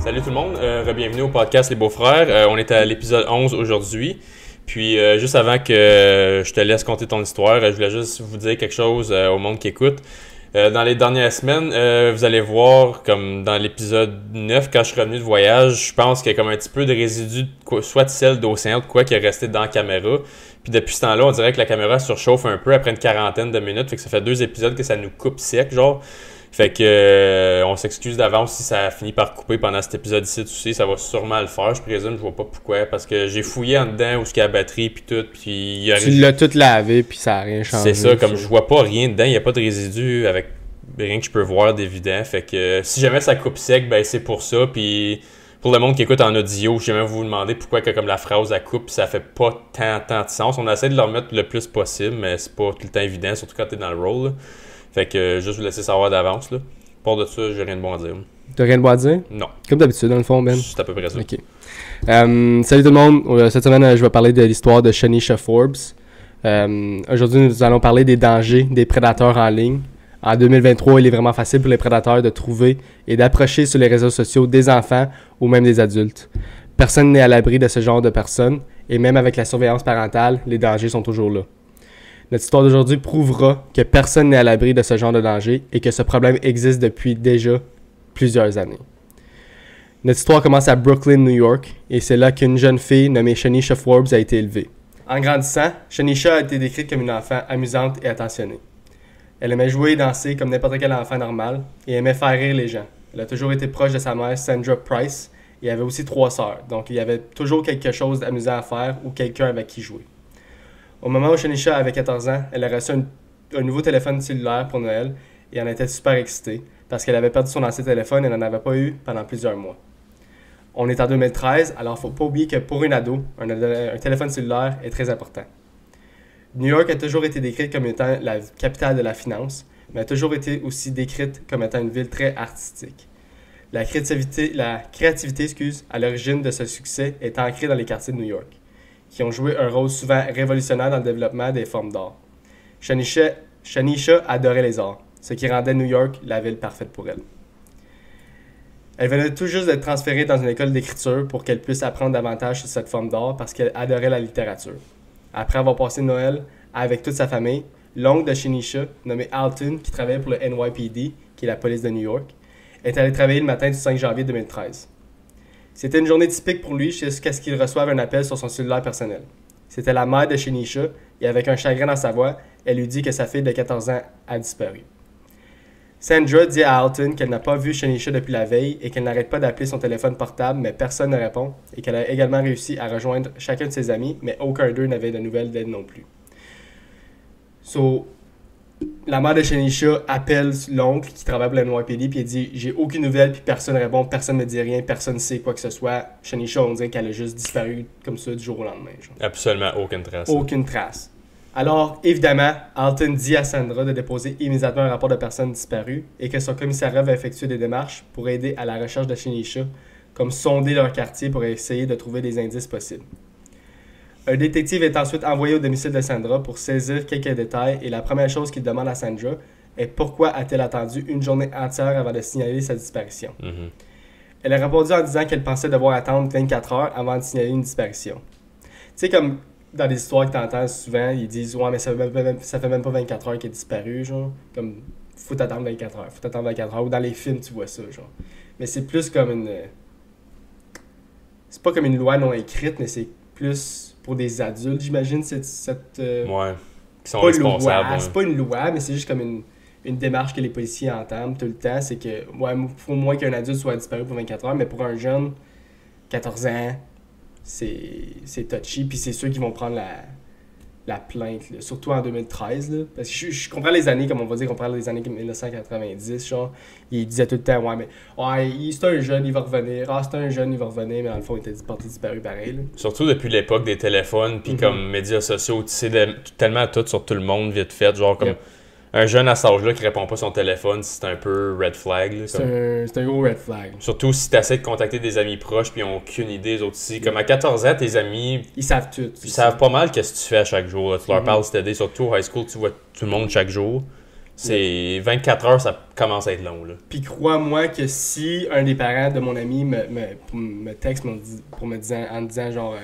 Salut tout le monde, bienvenue au podcast Les Beaux-Frères. On est à l'épisode 11 aujourd'hui. Puis juste avant que je te laisse conter ton histoire, je voulais juste vous dire quelque chose au monde qui écoute. Dans les dernières semaines, vous allez voir, comme dans l'épisode 9, quand je suis revenu de voyage, je pense qu'il y a comme un petit peu de résidus, soit de sel d'océan ou de quoi qui est resté dans la caméra. Puis depuis ce temps-là, on dirait que la caméra surchauffe un peu après une quarantaine de minutes. Fait que ça fait 2 épisodes que ça nous coupe sec, genre. Fait que on s'excuse d'avance si ça finit par couper pendant cet épisode-ci, tu sais, ça va sûrement le faire, je présume, je vois pas pourquoi, parce que j'ai fouillé en dedans où il y a la batterie puis tout, puis tu l'as tout lavé puis ça a rien changé. C'est ça, comme je vois pas rien dedans, il y a pas de résidus avec rien que je peux voir d'évident, fait que si jamais ça coupe sec, ben c'est pour ça, puis pour le monde qui écoute en audio, j'aimerais vous demander pourquoi que comme la phrase à coupe, ça fait pas tant de sens, on essaie de le remettre le plus possible, mais c'est pas tout le temps évident, surtout quand t'es dans le rôle, là. Fait que juste vous laisser savoir d'avance, là. Pour de ça, j'ai rien de bon à dire. T'as rien de bon à dire? Non. Comme d'habitude, dans le fond, Ben. C'est à peu près ça. OK. Salut tout le monde. Cette semaine, je vais parler de l'histoire de Shanisha Forbes. Aujourd'hui, nous allons parler des dangers des prédateurs en ligne. En 2023, il est vraiment facile pour les prédateurs de trouver et d'approcher sur les réseaux sociaux des enfants ou même des adultes. Personne n'est à l'abri de ce genre de personnes et même avec la surveillance parentale, les dangers sont toujours là. Notre histoire d'aujourd'hui prouvera que personne n'est à l'abri de ce genre de danger et que ce problème existe depuis déjà plusieurs années. Notre histoire commence à Brooklyn, New York, et c'est là qu'une jeune fille nommée Shanisha Forbes a été élevée. En grandissant, Shanisha a été décrite comme une enfant amusante et attentionnée. Elle aimait jouer et danser comme n'importe quel enfant normal et aimait faire rire les gens. Elle a toujours été proche de sa mère, Sandra Price, et elle avait aussi 3 sœurs, donc il y avait toujours quelque chose d'amusant à faire ou quelqu'un avec qui jouer. Au moment où Shanisha avait 14 ans, elle a reçu un nouveau téléphone cellulaire pour Noël et elle était super excitée parce qu'elle avait perdu son ancien téléphone et n'en avait pas eu pendant plusieurs mois. On est en 2013, alors il ne faut pas oublier que pour une ado, un téléphone cellulaire est très important. New York a toujours été décrite comme étant la capitale de la finance, mais a toujours été aussi décrite comme étant une ville très artistique. La créativité, à l'origine de ce succès est ancrée dans les quartiers de New York, qui ont joué un rôle souvent révolutionnaire dans le développement des formes d'art. Shanisha adorait les arts, ce qui rendait New York la ville parfaite pour elle. Elle venait tout juste d'être transférée dans une école d'écriture pour qu'elle puisse apprendre davantage sur cette forme d'art parce qu'elle adorait la littérature. Après avoir passé Noël avec toute sa famille, l'oncle de Shanisha, nommé Alton, qui travaillait pour le NYPD, qui est la police de New York, est allé travailler le matin du 5 janvier 2013. C'était une journée typique pour lui jusqu'à ce qu'il reçoive un appel sur son cellulaire personnel. C'était la mère de Shanisha et avec un chagrin dans sa voix, elle lui dit que sa fille de 14 ans a disparu. Sandra dit à Alton qu'elle n'a pas vu Shanisha depuis la veille et qu'elle n'arrête pas d'appeler son téléphone portable mais personne ne répond et qu'elle a également réussi à rejoindre chacun de ses amis mais aucun d'eux n'avait de nouvelles d'elle non plus. La mère de Shanisha appelle l'oncle qui travaille pour le NYPD puis elle dit « J'ai aucune nouvelle puis personne ne répond, personne ne me dit rien, personne ne sait quoi que ce soit. » Shanisha, on dirait qu'elle a juste disparu comme ça du jour au lendemain. Genre. Absolument aucune trace. Aucune trace. Alors, évidemment, Alton dit à Sandra de déposer immédiatement un rapport de personne disparue et que son commissariat va effectuer des démarches pour aider à la recherche de Shanisha, comme sonder leur quartier pour essayer de trouver des indices possibles. Un détective est ensuite envoyé au domicile de Sandra pour saisir quelques détails et la première chose qu'il demande à Sandra est pourquoi a-t-elle attendu une journée entière avant de signaler sa disparition. Mm-hmm. Elle a répondu en disant qu'elle pensait devoir attendre 24 heures avant de signaler une disparition. Tu sais, comme dans les histoires que tu entends souvent, ils disent « Ouais, mais ça fait même pas 24 heures qu'elle est disparue, genre. » Comme « Faut attendre 24 heures, faut attendre 24 heures. » Ou dans les films, tu vois ça, genre. Mais c'est plus comme une... C'est pas comme une loi non écrite, mais c'est plus... pour des adultes, j'imagine, ouais, qui sont responsables. C'est pas une loi, mais c'est juste comme une démarche que les policiers entament tout le temps. C'est que, ouais, faut au moins qu'un adulte soit disparu pour 24 heures, mais pour un jeune, 14 ans, c'est touchy. Puis c'est ceux qui vont prendre la plainte, là, surtout en 2013. Là, parce que je comprends les années, comme on va dire, qu'on parle des années 1990. Genre, ils disaient tout le temps, ouais, mais c'est un jeune, il va revenir. Ah, c'est un jeune, il va revenir. Mais dans le fond, il était porté disparu pareil. Là. Surtout depuis l'époque des téléphones, puis comme médias sociaux, tu sais tellement tout sur tout le monde vite fait. Genre, comme un jeune à cet âge-là qui répond pas son téléphone, c'est un peu red flag. Là, c'est un gros red flag. Surtout si tu essaies de contacter des amis proches puis ils n'ont aucune idée, les autres aussi. Comme à 14 ans, tes amis... Ils savent tout. Ils savent pas mal qu'est-ce que tu fais à chaque jour. Là. Tu leur parles, c'est-à-dire surtout au high school, tu vois tout le monde chaque jour. Ouais. 24 heures, ça commence à être long, là. Puis crois-moi que si un des parents de mon ami me texte en me disant genre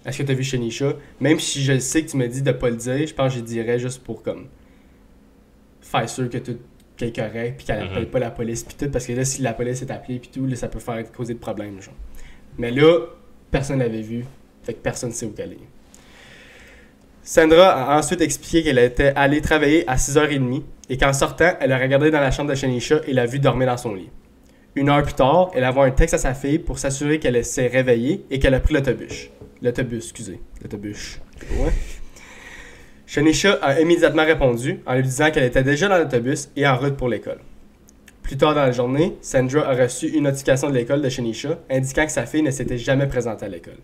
est-ce que t'as vu Shanisha, même si je sais que tu me dis de pas le dire, je pense que je dirais juste pour comme faire sûr que tout est correct puis qu'elle appelle pas la police puis tout, parce que là si la police est appelée puis tout, là, ça peut causer de problèmes genre. Mais là, personne l'avait vu, fait que personne sait où qu'elle est. Sandra a ensuite expliqué qu'elle était allée travailler à 6h30 et qu'en sortant, elle a regardé dans la chambre de Shanisha et l'a vue dormir dans son lit. 1 heure plus tard, elle a envoyé un texte à sa fille pour s'assurer qu'elle s'est réveillée et qu'elle a pris l'autobus. L'autobus. Ouais. Shanisha a immédiatement répondu en lui disant qu'elle était déjà dans l'autobus et en route pour l'école. Plus tard dans la journée, Sandra a reçu une notification de l'école de Shanisha indiquant que sa fille ne s'était jamais présentée à l'école.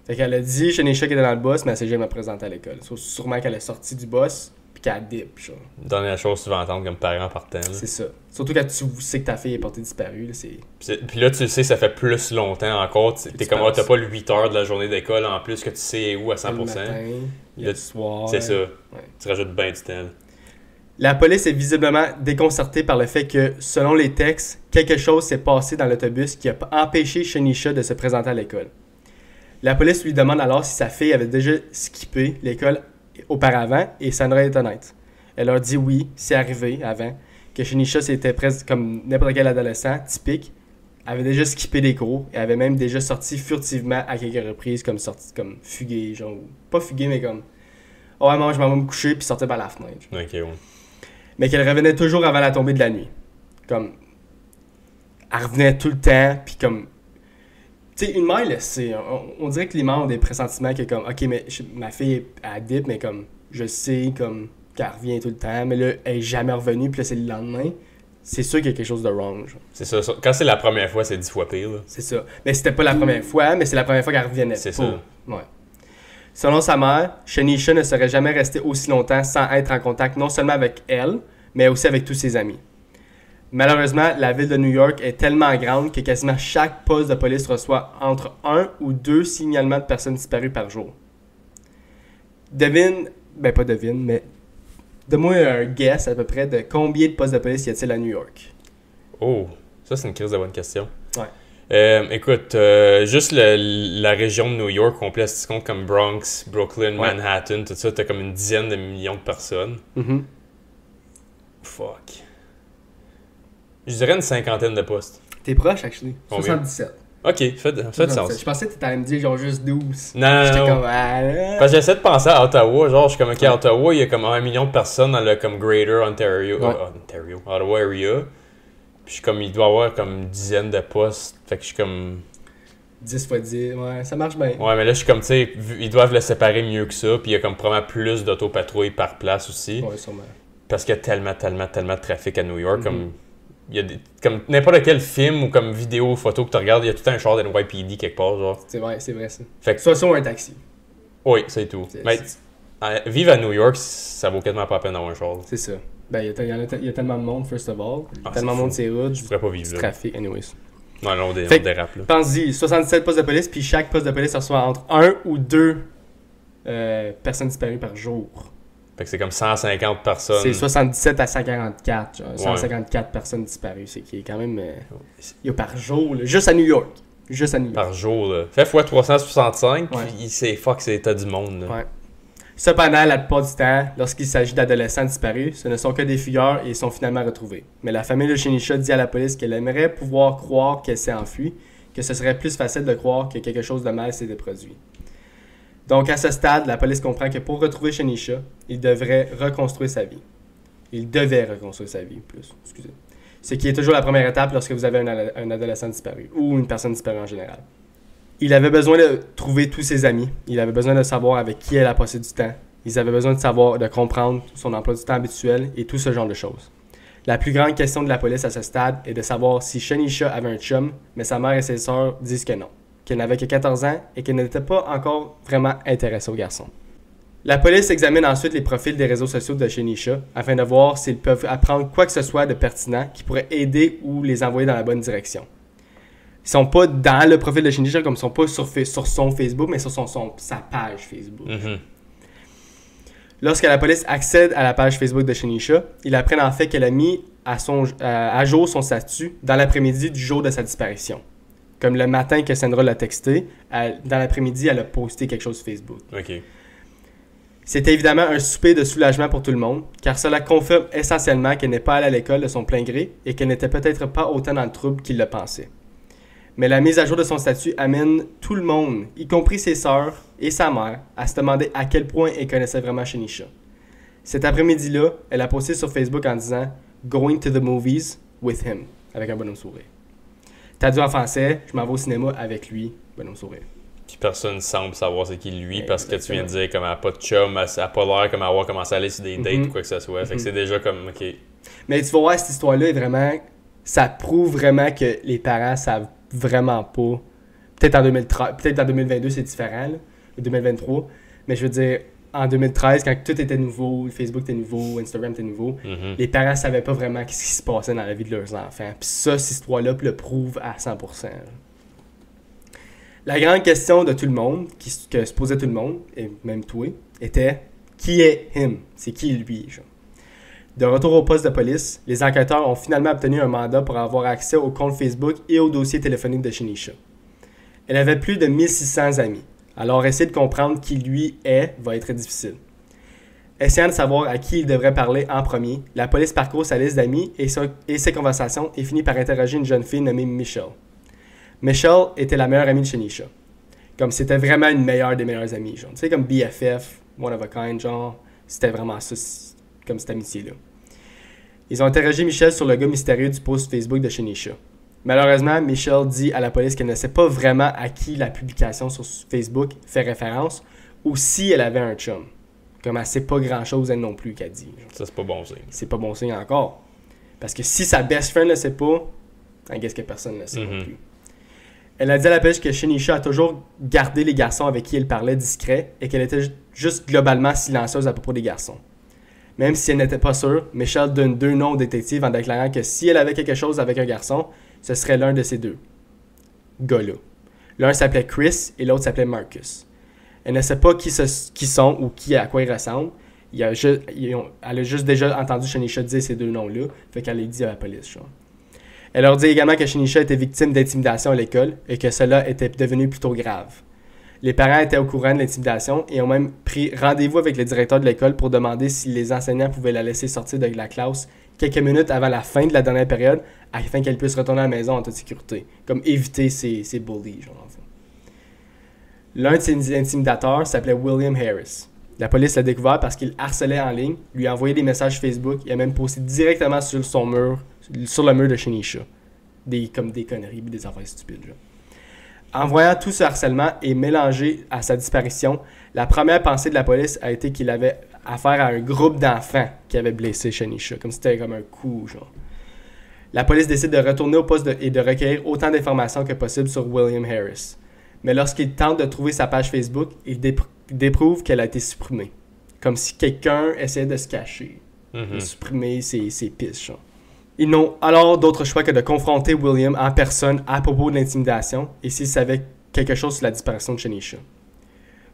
Fait qu'elle a dit Shanisha qu'elle était dans le bus, mais elle s'est jamais présentée à l'école. Sûrement qu'elle est sortie du bus puis qu'elle dip, genre. Dernière chose que tu vas entendre comme parent partant, là. C'est ça. Surtout quand tu sais que ta fille est portée disparue, là, c'est... Puis là, tu le sais, ça fait plus longtemps encore. T'es comme, t'as pas le 8 heures de la journée d'école en plus que tu sais où à 100%. Le matin, le soir... C'est ça. Ouais. Tu rajoutes bien du temps. La police est visiblement déconcertée par le fait que, selon les textes, quelque chose s'est passé dans l'autobus qui a empêché Shanisha de se présenter à l'école. La police lui demande alors si sa fille avait déjà skippé l'école auparavant et Sandra est honnête. Elle leur dit oui, c'est arrivé avant, que Shanisha c'était presque comme n'importe quel adolescent typique, avait déjà skippé des cours et avait même déjà sorti furtivement à quelques reprises comme fugué, genre pas fugué mais comme oh ouais, moi je m'en vais me coucher puis sortir par la fenêtre. Ok, ouais. Mais qu'elle revenait toujours avant la tombée de la nuit. Comme elle revenait tout le temps puis comme tu sais, une mère, là, on dirait que les mères ont des pressentiments que comme, ok, mais ma fille a dip, mais comme, je sais comme qu'elle revient tout le temps, mais là, elle est jamais revenue, puis là, c'est le lendemain. C'est sûr qu'il y a quelque chose de wrong, genre. C'est ça. Quand c'est la première fois, c'est 10 fois pire, là. C'est ça. Mais c'était pas la première fois, mais c'est la première fois qu'elle revenait. C'est ça. Ouais. Selon sa mère, Shanisha ne serait jamais restée aussi longtemps sans être en contact non seulement avec elle, mais aussi avec tous ses amis. Malheureusement, la ville de New York est tellement grande que quasiment chaque poste de police reçoit entre 1 ou 2 signalements de personnes disparues par jour. Devine, pas devine, mais donne-moi un guess à peu près de combien de postes de police y a-t-il à New York? Oh, ça c'est une crise de bonne question. Ouais. Écoute, juste la région de New York complète, si tu comptes comme Bronx, Brooklyn, Ouais. Manhattan, tout ça, t'as comme une dizaine de millions de personnes. Mm-hmm. Fuck. Je dirais une cinquantaine de postes. T'es proche, actually. Combien? 77. Ok, fait de sens. Je pensais que t'étais allé me dire genre juste 12. Non, J'étais non. comme... Ah, Parce que j'essaie de penser à Ottawa, genre, je suis comme, ok, à Ottawa, il y a comme 1 million de personnes dans le comme Greater Ontario, Ouais. Ottawa area. Puis je suis comme, il doit y avoir comme une dizaine de postes. Fait que je suis comme... 10 x 10, ouais, ça marche bien. Ouais, mais là, je suis comme, tu sais, ils doivent le séparer mieux que ça. Puis il y a comme probablement plus d'autopatrouilles par place aussi. Ouais, sûrement. Parce qu'il y a tellement de trafic à New York. Comme, il y a comme n'importe quel film ou comme vidéo, photo que tu regardes, il y a tout le temps un char d'NYPD quelque part, genre. C'est vrai ça. Fait que, Soit ça ou un taxi. oui, c'est tout. Mais vivre à New York, ça vaut quasiment pas la peine d'avoir un char. C'est ça. Ben, il y a tellement de monde, first of all. Ah, Tellement de c'est monde fou. sur les routes. Je pourrais pas vivre Du là. trafic, anyways. Non, on Fait que- dérape là. Pense-y, 77 postes de police, puis chaque poste de police reçoit entre 1 ou 2 personnes disparues par jour. Fait que c'est comme 150 personnes. C'est 77 à 144, genre, 154 personnes disparues. C'est qui est quand même... il y a par jour, là, juste à New York. Juste à New York. Par jour, là. Fait fois 365, Ouais. puis c'est fuck, c'est t'as du monde, là. Ouais. Cependant, la plupart du temps, lorsqu'il s'agit d'adolescents disparus, ce ne sont que des figures et ils sont finalement retrouvés. Mais la famille de Shanisha dit à la police qu'elle aimerait pouvoir croire qu'elle s'est enfuie, que ce serait plus facile de croire que quelque chose de mal s'était produit. Donc à ce stade, la police comprend que pour retrouver Shanisha, il devrait reconstruire sa vie. Il devait reconstruire sa vie, excusez. Ce qui est toujours la première étape lorsque vous avez un adolescent disparu, ou une personne disparue en général. Il avait besoin de trouver tous ses amis. Il avait besoin de savoir avec qui elle a passé du temps. Ils avaient besoin de comprendre son emploi du temps habituel et tout ce genre de choses. La plus grande question de la police à ce stade est de savoir si Shanisha avait un chum, mais sa mère et ses sœurs disent que non, qu'elle n'avait que 14 ans et qu'elle n'était pas encore vraiment intéressée au garçon. La police examine ensuite les profils des réseaux sociaux de Shanisha afin de voir s'ils peuvent apprendre quoi que ce soit de pertinent qui pourrait aider ou les envoyer dans la bonne direction. Ils sont pas dans le profil de Shanisha, comme ils sont pas sur son Facebook, mais sur sa page Facebook. Mhm. Lorsque la police accède à la page Facebook de Shanisha, ils apprennent en fait qu'elle a mis à jour son statut dans l'après-midi du jour de sa disparition. Comme le matin que Sandra l'a texté, dans l'après-midi, elle a posté quelque chose sur Facebook. OK. C'était évidemment un souper de soulagement pour tout le monde, car cela confirme essentiellement qu'elle n'est pas allée à l'école de son plein gré et qu'elle n'était peut-être pas autant dans le trouble qu'il le pensait. Mais la mise à jour de son statut amène tout le monde, y compris ses sœurs et sa mère, à se demander à quel point elle connaissait vraiment Shanisha. Cet après-midi-là, elle a posté sur Facebook en disant « Going to the movies with him » avec un bonhomme sourire. Traduit en français, je m'en vais au cinéma avec lui, bonhomme sourire. Puis personne semble savoir c'est qui lui parce que tu viens de dire comme elle n'a pas de chum, elle n'a pas l'air comme avoir commencé à aller sur des dates ou quoi que ce soit. Fait que c'est déjà comme, OK. Mais tu vas voir, cette histoire-là est vraiment... Ça prouve vraiment que les parents savent vraiment pas. Peut-être en 2013, peut-être en 2022 c'est différent, là, 2023. Mais je veux dire, en 2013, quand tout était nouveau, Facebook était nouveau, Instagram était nouveau, les parents savaient pas vraiment ce qui se passait dans la vie de leurs enfants. Puis ça, cette histoire-là le prouve à 100%. La grande question de tout le monde, que se posait tout le monde, et même toi, était qui est him? C'est qui lui? Genre? De retour au poste de police, les enquêteurs ont finalement obtenu un mandat pour avoir accès au compte Facebook et au dossier téléphonique de Shanisha. Elle avait plus de 1600 amis, alors essayer de comprendre qui lui est va être difficile. Essayant de savoir à qui il devrait parler en premier, la police parcourt sa liste d'amis et ses conversations et finit par interroger une jeune fille nommée Michelle. Michelle était la meilleure amie de Shanisha. Comme c'était vraiment une meilleure des meilleures amies, genre. Tu sais, comme BFF, one of a kind, genre. C'était vraiment ça, comme cette amitié-là. Ils ont interrogé Michelle sur le gars mystérieux du post Facebook de Shanisha. Malheureusement, Michelle dit à la police qu'elle ne sait pas vraiment à qui la publication sur Facebook fait référence ou si elle avait un chum. Comme elle sait pas grand-chose elle non plus qu'elle dit. Genre. Ça, c'est pas bon signe. C'est pas bon signe encore. Parce que si sa best friend ne sait pas, I guess que personne ne le sait non plus. Elle a dit à la police que Shanisha a toujours gardé les garçons avec qui elle parlait discrets et qu'elle était juste globalement silencieuse à propos des garçons. Même si elle n'était pas sûre, Michelle donne 2 noms aux détectives en déclarant que si elle avait quelque chose avec un garçon, ce serait l'un de ces 2 gars-là. L'un s'appelait Chris et l'autre s'appelait Marcus. Elle ne sait pas qui sont ou à quoi ils ressemblent. Elle a juste déjà entendu Shanisha dire ces 2 noms-là, fait qu'elle les dit à la police. Genre. Elle leur dit également que Shanisha était victime d'intimidation à l'école et que cela était devenu plutôt grave. Les parents étaient au courant de l'intimidation et ont même pris rendez-vous avec le directeur de l'école pour demander si les enseignants pouvaient la laisser sortir de la classe quelques minutes avant la fin de la dernière période afin qu'elle puisse retourner à la maison en toute sécurité. Comme éviter ces bullies, genre en fait. L'un de ses intimidateurs s'appelait William Harris. La police l'a découvert parce qu'il harcelait en ligne, lui envoyait des messages Facebook et a même posté directement sur le mur de Shanisha. Comme des conneries, des affaires stupides. Genre. En voyant tout ce harcèlement et mélangé à sa disparition, la première pensée de la police a été qu'il avait affaire à un groupe d'enfants qui avait blessé Shanisha, comme si c'était comme un coup, genre. La police décide de retourner au poste et de recueillir autant d'informations que possible sur William Harris. Mais lorsqu'il tente de trouver sa page Facebook, il déprouve qu'elle a été supprimée. Comme si quelqu'un essayait de se cacher, de supprimer ses pistes, genre. Ils n'ont alors d'autre choix que de confronter William en personne à propos de l'intimidation et s'il savait quelque chose sur la disparition de Shanisha.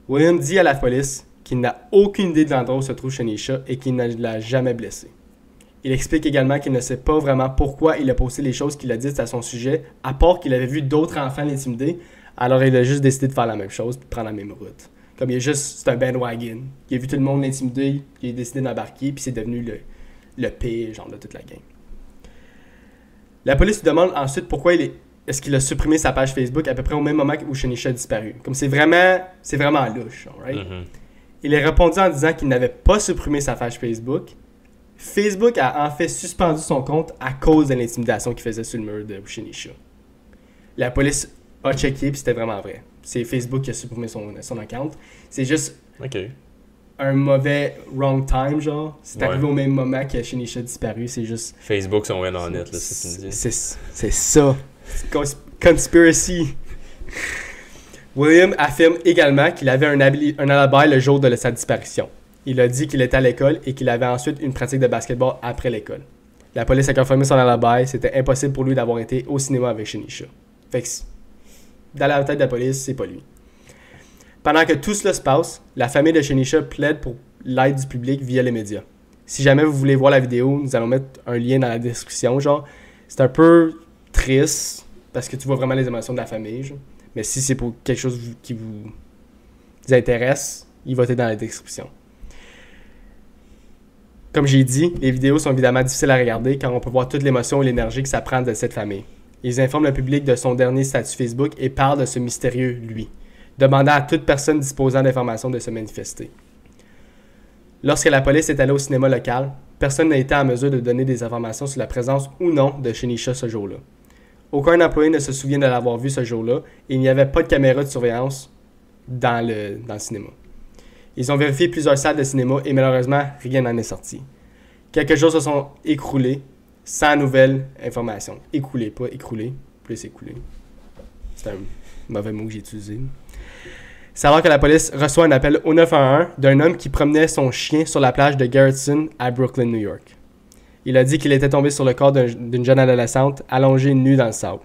William dit à la police qu'il n'a aucune idée de l'endroit où se trouve Shanisha et qu'il ne l'a jamais blessée. Il explique également qu'il ne sait pas vraiment pourquoi il a posté les choses qu'il a dites à son sujet, à part qu'il avait vu d'autres enfants l'intimider, alors il a juste décidé de faire la même chose et de prendre la même route. Comme c'est un bandwagon. Il a vu tout le monde l'intimider, il a décidé d'embarquer, puis c'est devenu le pire genre de toute la gang. La police lui demande ensuite pourquoi est-ce qu'il a supprimé sa page Facebook à peu près au même moment où Shanisha a disparu. Comme c'est vraiment louche, right? Il a répondu en disant qu'il n'avait pas supprimé sa page Facebook. Facebook a en fait suspendu son compte à cause de l'intimidation qu'il faisait sur le mur de Shanisha. La police a checké puis c'était vraiment vrai. C'est Facebook qui a supprimé son account. C'est juste un mauvais wrong time, genre. C'est arrivé au même moment que Shanisha a disparu. C'est juste... Facebook sont bien honnêtes, là, c'est ce que tu me dis. C'est ça. Conspiracy. William affirme également qu'il avait un alibi le jour de sa disparition. Il a dit qu'il était à l'école et qu'il avait ensuite une pratique de basketball après l'école. La police a confirmé son alibi. C'était impossible pour lui d'avoir été au cinéma avec Shanisha. Fait que, dans la tête de la police, c'est pas lui. Pendant que tout cela se passe, la famille de Shanisha plaide pour l'aide du public via les médias. Si jamais vous voulez voir la vidéo, nous allons mettre un lien dans la description. Genre, c'est un peu triste parce que tu vois vraiment les émotions de la famille. Genre. Mais si c'est pour quelque chose qui vous intéresse, il va être dans la description. Comme j'ai dit, les vidéos sont évidemment difficiles à regarder car on peut voir toute l'émotion et l'énergie que ça prend de cette famille. Ils informent le public de son dernier statut Facebook et parlent de ce mystérieux lui, demandant à toute personne disposant d'informations de se manifester. Lorsque la police est allée au cinéma local, personne n'a été en mesure de donner des informations sur la présence ou non de Shanisha ce jour-là. Aucun employé ne se souvient de l'avoir vu ce jour-là et il n'y avait pas de caméra de surveillance dans le cinéma. Ils ont vérifié plusieurs salles de cinéma et malheureusement, rien n'en est sorti. Quelques jours se sont écroulés sans nouvelles informations. Écoulés, pas écroulés, plus écoulés. C'est un mauvais mot que j'ai utilisé. C'est alors que la police reçoit un appel au 911 d'un homme qui promenait son chien sur la plage de Garrettson à Brooklyn, New York. Il a dit qu'il était tombé sur le corps d'une jeune adolescente allongée nue dans le sable.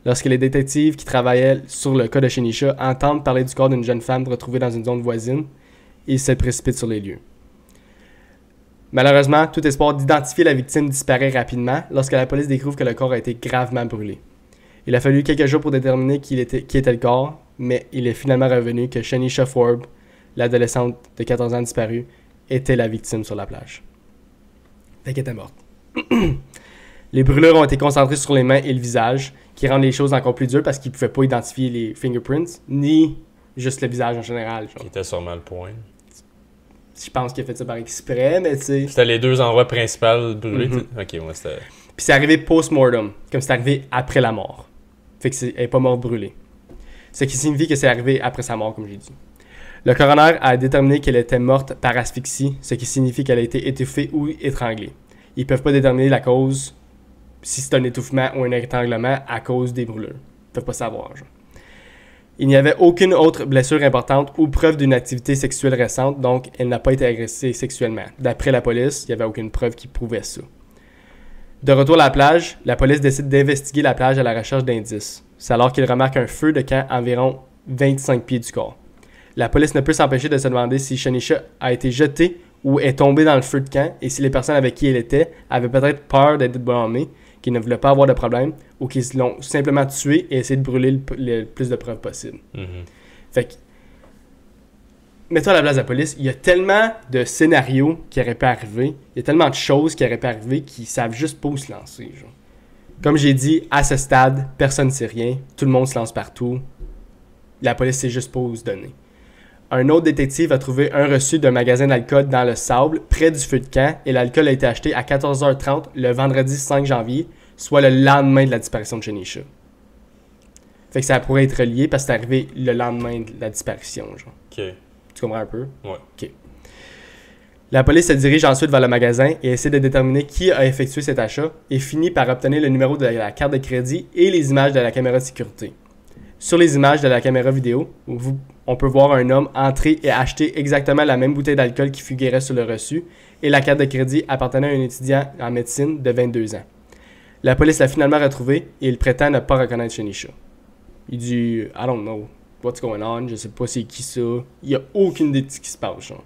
Lorsque les détectives qui travaillaient sur le cas de Shanisha entendent parler du corps d'une jeune femme retrouvée dans une zone voisine, ils se précipitent sur les lieux. Malheureusement, tout espoir d'identifier la victime disparaît rapidement lorsque la police découvre que le corps a été gravement brûlé. Il a fallu quelques jours pour déterminer qui était le corps, mais il est finalement revenu que Shanisha Forbes, l'adolescente de 14 ans disparue, était la victime sur la plage. Fait qu'elle était morte. Les brûlures ont été concentrées sur les mains et le visage, qui rendent les choses encore plus dures parce qu'ils ne pouvaient pas identifier les fingerprints, ni juste le visage en général. Genre. Qui était sûrement le point. Je pense qu'il a fait ça par exprès, mais tu sais... C'était les deux endroits principaux brûlés. Mm-hmm. Ok, moi c'était... Puis c'est arrivé post-mortem, comme c'est arrivé après la mort. Fait qu'elle n'est pas morte brûlée. Ce qui signifie que c'est arrivé après sa mort, comme j'ai dit. Le coroner a déterminé qu'elle était morte par asphyxie, ce qui signifie qu'elle a été étouffée ou étranglée. Ils ne peuvent pas déterminer la cause, si c'est un étouffement ou un étranglement, à cause des brûlures. Ils ne peuvent pas savoir, genre. Il n'y avait aucune autre blessure importante ou preuve d'une activité sexuelle récente, donc elle n'a pas été agressée sexuellement. D'après la police, il n'y avait aucune preuve qui prouvait ça. De retour à la plage, la police décide d'investiguer la plage à la recherche d'indices. C'est alors qu'ils remarquent un feu de camp à environ 25 pieds du corps. La police ne peut s'empêcher de se demander si Shanisha a été jetée ou est tombée dans le feu de camp et si les personnes avec qui elle était avaient peut-être peur d'être blâmées, qu'ils ne voulaient pas avoir de problème ou qu'ils l'ont simplement tué et essayé de brûler le plus de preuves possible. Mm-hmm. Fait que, mets-toi à la place de la police, il y a tellement de scénarios qui auraient pu arriver, il y a tellement de choses qui auraient pu arriver qu'ils savent juste pas où se lancer. Genre. Comme j'ai dit, à ce stade, personne ne sait rien, tout le monde se lance partout, la police sait juste pas où se donner. Un autre détective a trouvé un reçu d'un magasin d'alcool dans le sable, près du feu de camp, et l'alcool a été acheté à 14h30 le vendredi 5 janvier, soit le lendemain de la disparition de Shanisha. Fait que ça pourrait être lié parce que c'est arrivé le lendemain de la disparition, genre. Ok. Tu comprends un peu? Ouais. Ok. La police se dirige ensuite vers le magasin et essaie de déterminer qui a effectué cet achat et finit par obtenir le numéro de la carte de crédit et les images de la caméra de sécurité. Sur les images de la caméra vidéo, on peut voir un homme entrer et acheter exactement la même bouteille d'alcool qui figurait sur le reçu et la carte de crédit appartenait à un étudiant en médecine de 22 ans. La police l'a finalement retrouvé et il prétend ne pas reconnaître Shanisha. Il dit « I don't know what's going on, je sais pas c'est qui ça. » Il n'y a aucune idée de ce qui se passe. Genre.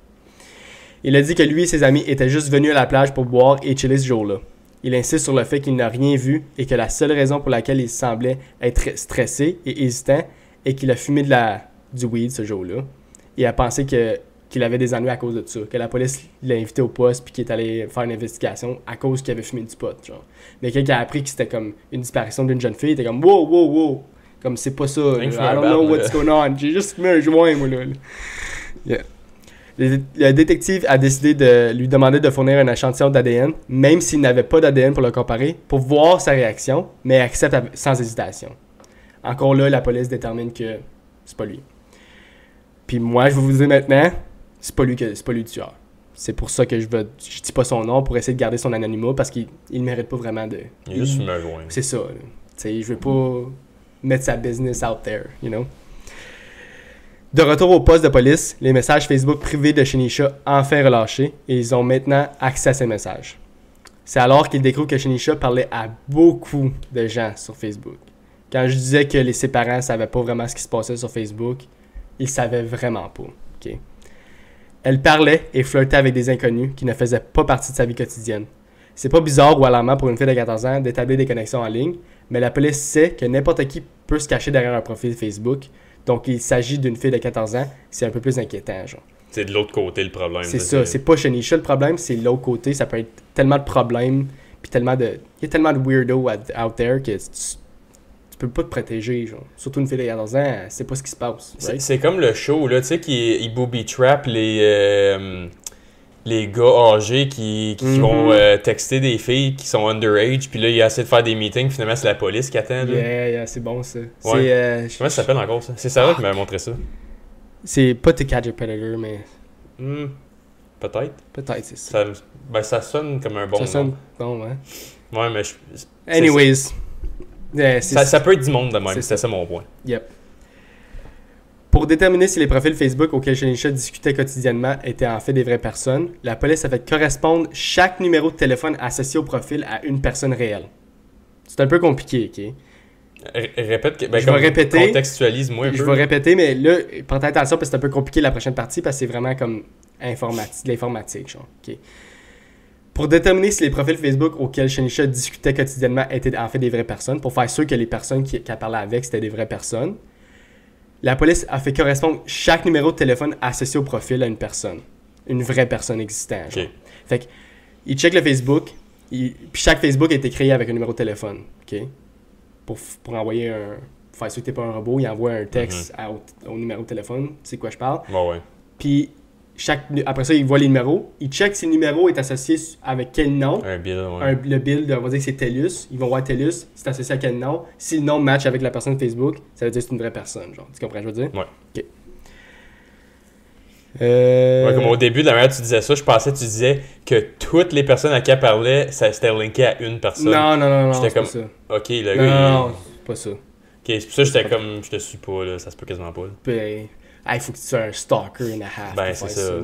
Il a dit que lui et ses amis étaient juste venus à la plage pour boire et chiller ce jour-là. Il insiste sur le fait qu'il n'a rien vu et que la seule raison pour laquelle il semblait être stressé et hésitant est qu'il a fumé du weed ce jour-là et a pensé qu'il avait des ennuis à cause de ça, que la police l'a invité au poste puis qu'il est allé faire une investigation à cause qu'il avait fumé du pot. Genre. Mais quelqu'un a appris que c'était comme une disparition d'une jeune fille, il était comme « Wow, wow, wow! » Comme c'est pas ça, I don't know what's going on, j'ai juste fumé un joint, moi, là. Yeah. Le détective a décidé de lui demander de fournir un échantillon d'ADN, même s'il n'avait pas d'ADN pour le comparer, pour voir sa réaction, mais accepte sans hésitation. Encore là, la police détermine que c'est pas lui. Puis moi, je vais vous dire maintenant, c'est pas lui le tueur. C'est pour ça que je dis pas son nom, pour essayer de garder son anonymat, parce qu'il mérite pas vraiment de... Il a juste fumé un joint. C'est ça. Tu sais, je veux pas mettre sa business out there, you know? De retour au poste de police, les messages Facebook privés de Shanisha enfin relâchés et ils ont maintenant accès à ces messages. C'est alors qu'ils découvrent que Shanisha parlait à beaucoup de gens sur Facebook. Quand je disais que ses parents ne savaient pas vraiment ce qui se passait sur Facebook, ils ne savaient vraiment pas. Okay? Elle parlait et flirtait avec des inconnus qui ne faisaient pas partie de sa vie quotidienne. C'est pas bizarre ou alarmant pour une fille de 14 ans d'établir des connexions en ligne, mais la police sait que n'importe qui peut se cacher derrière un profil Facebook. Donc, il s'agit d'une fille de 14 ans, c'est un peu plus inquiétant, genre. C'est de l'autre côté le problème. C'est ça, c'est pas Shanisha le problème, c'est l'autre côté. Ça peut être tellement de problèmes, puis tellement de... Il y a tellement de weirdos out there que tu peux pas te protéger, genre. Surtout une fille de 14 ans, elle sait pas ce qui se passe. Right? C'est comme le show, là, tu sais, qui booby trap les gars âgés qui vont texter des filles qui sont underage, puis là, ils essaient de faire des meetings, finalement, c'est la police qui attend. Là. Yeah, c'est bon, ça. Ouais. Comment ça s'appelle encore, ça? C'est Sarah qui m'avait montré ça. C'est pas To Catch a Predator, mais... Peut-être. Peut-être, c'est ça. Ça sonne comme un bon nom. Ça sonne bon, hein. Ouais, mais... Anyways. Ça peut être du monde de même, c'est ça mon point. Yep. Pour déterminer si les profils Facebook auxquels Shanisha discutait quotidiennement étaient en fait des vraies personnes, la police a fait correspondre chaque numéro de téléphone associé au profil à une personne réelle. C'est un peu compliqué, ok? Répète, je vais répéter. Contextualise-moi un peu. Je vais répéter, mais là, portez attention parce que c'est un peu compliqué la prochaine partie parce que c'est vraiment comme de l'informatique, genre. Ok. Pour déterminer si les profils Facebook auxquels Shanisha discutait quotidiennement étaient en fait des vraies personnes, pour faire sûr que les personnes qu'elle parlait avec c'était des vraies personnes, la police a fait correspondre chaque numéro de téléphone associé au profil à une personne. Une vraie personne existante. Genre. Okay. Fait que, ils checkent le Facebook, puis chaque Facebook a été créé avec un numéro de téléphone. OK? Pour envoyer un... Pour faire sûr que t'es pas un robot, il envoie un texte au numéro de téléphone. Tu sais de quoi je parle? Ouais. Puis, après ça, il voit les numéros. Il check si le numéro est associé avec quel nom. Un bill, ouais. Le bill, on va dire que c'est TELUS. Ils vont voir TELUS, c'est associé à quel nom. Si le nom match avec la personne Facebook, ça veut dire que c'est une vraie personne. Genre. Tu comprends ce que je veux dire? Ouais. OK. Ouais, comme au début, de la manière que tu disais ça, je pensais que tu disais que toutes les personnes à qui elle parlait, ça s'était linké à une personne. Non, j'étais comme, c'est pas ça. Ok, le gars. Non, c'est pas ça. Ok, c'est pour ça que j'étais comme, je te suis pas, là, ça se peut quasiment pas. Ben, il faut que tu sois un stalker and a half. Ben, c'est ça.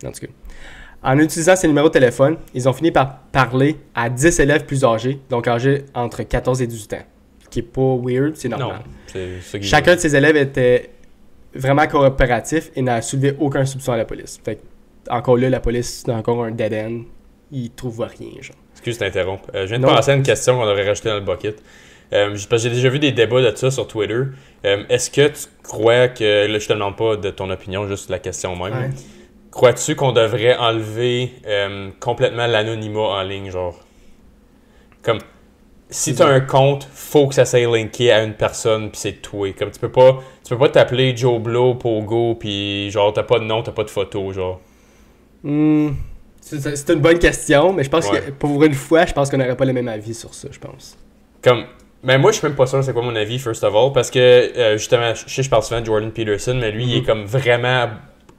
En tout cas. En utilisant ces numéros de téléphone, ils ont fini par parler à 10 élèves plus âgés, donc âgés entre 14 et 18 ans. Ce qui est pas weird, c'est normal. Non, chacun de ces élèves était vraiment coopératif et n'a soulevé aucun soupçon à la police. Fait que, encore là, la police, c'est encore un dead end. Ils trouvent rien, genre. Excuse de t'interrompre. Je viens de penser à une question qu'on aurait rajoutée dans le bucket. Parce que j'ai déjà vu des débats de ça sur Twitter. Est-ce que tu crois que... Là, je te demande pas de ton opinion, juste la question même. Ouais. Crois-tu qu'on devrait enlever complètement l'anonymat en ligne, genre? Comme... Si tu as un compte, faut que ça soit linké à une personne puis c'est toi. Comme tu peux pas t'appeler Joe Blow, Pogo puis genre t'as pas de nom, t'as pas de photo, genre. C'est une bonne question, mais je pense que pour une fois, je pense qu'on n'aurait pas le même avis sur ça, je pense. Comme ben moi je suis même pas sûr c'est quoi mon avis first of all parce que justement je parle souvent de Jordan Peterson, mais lui il est comme vraiment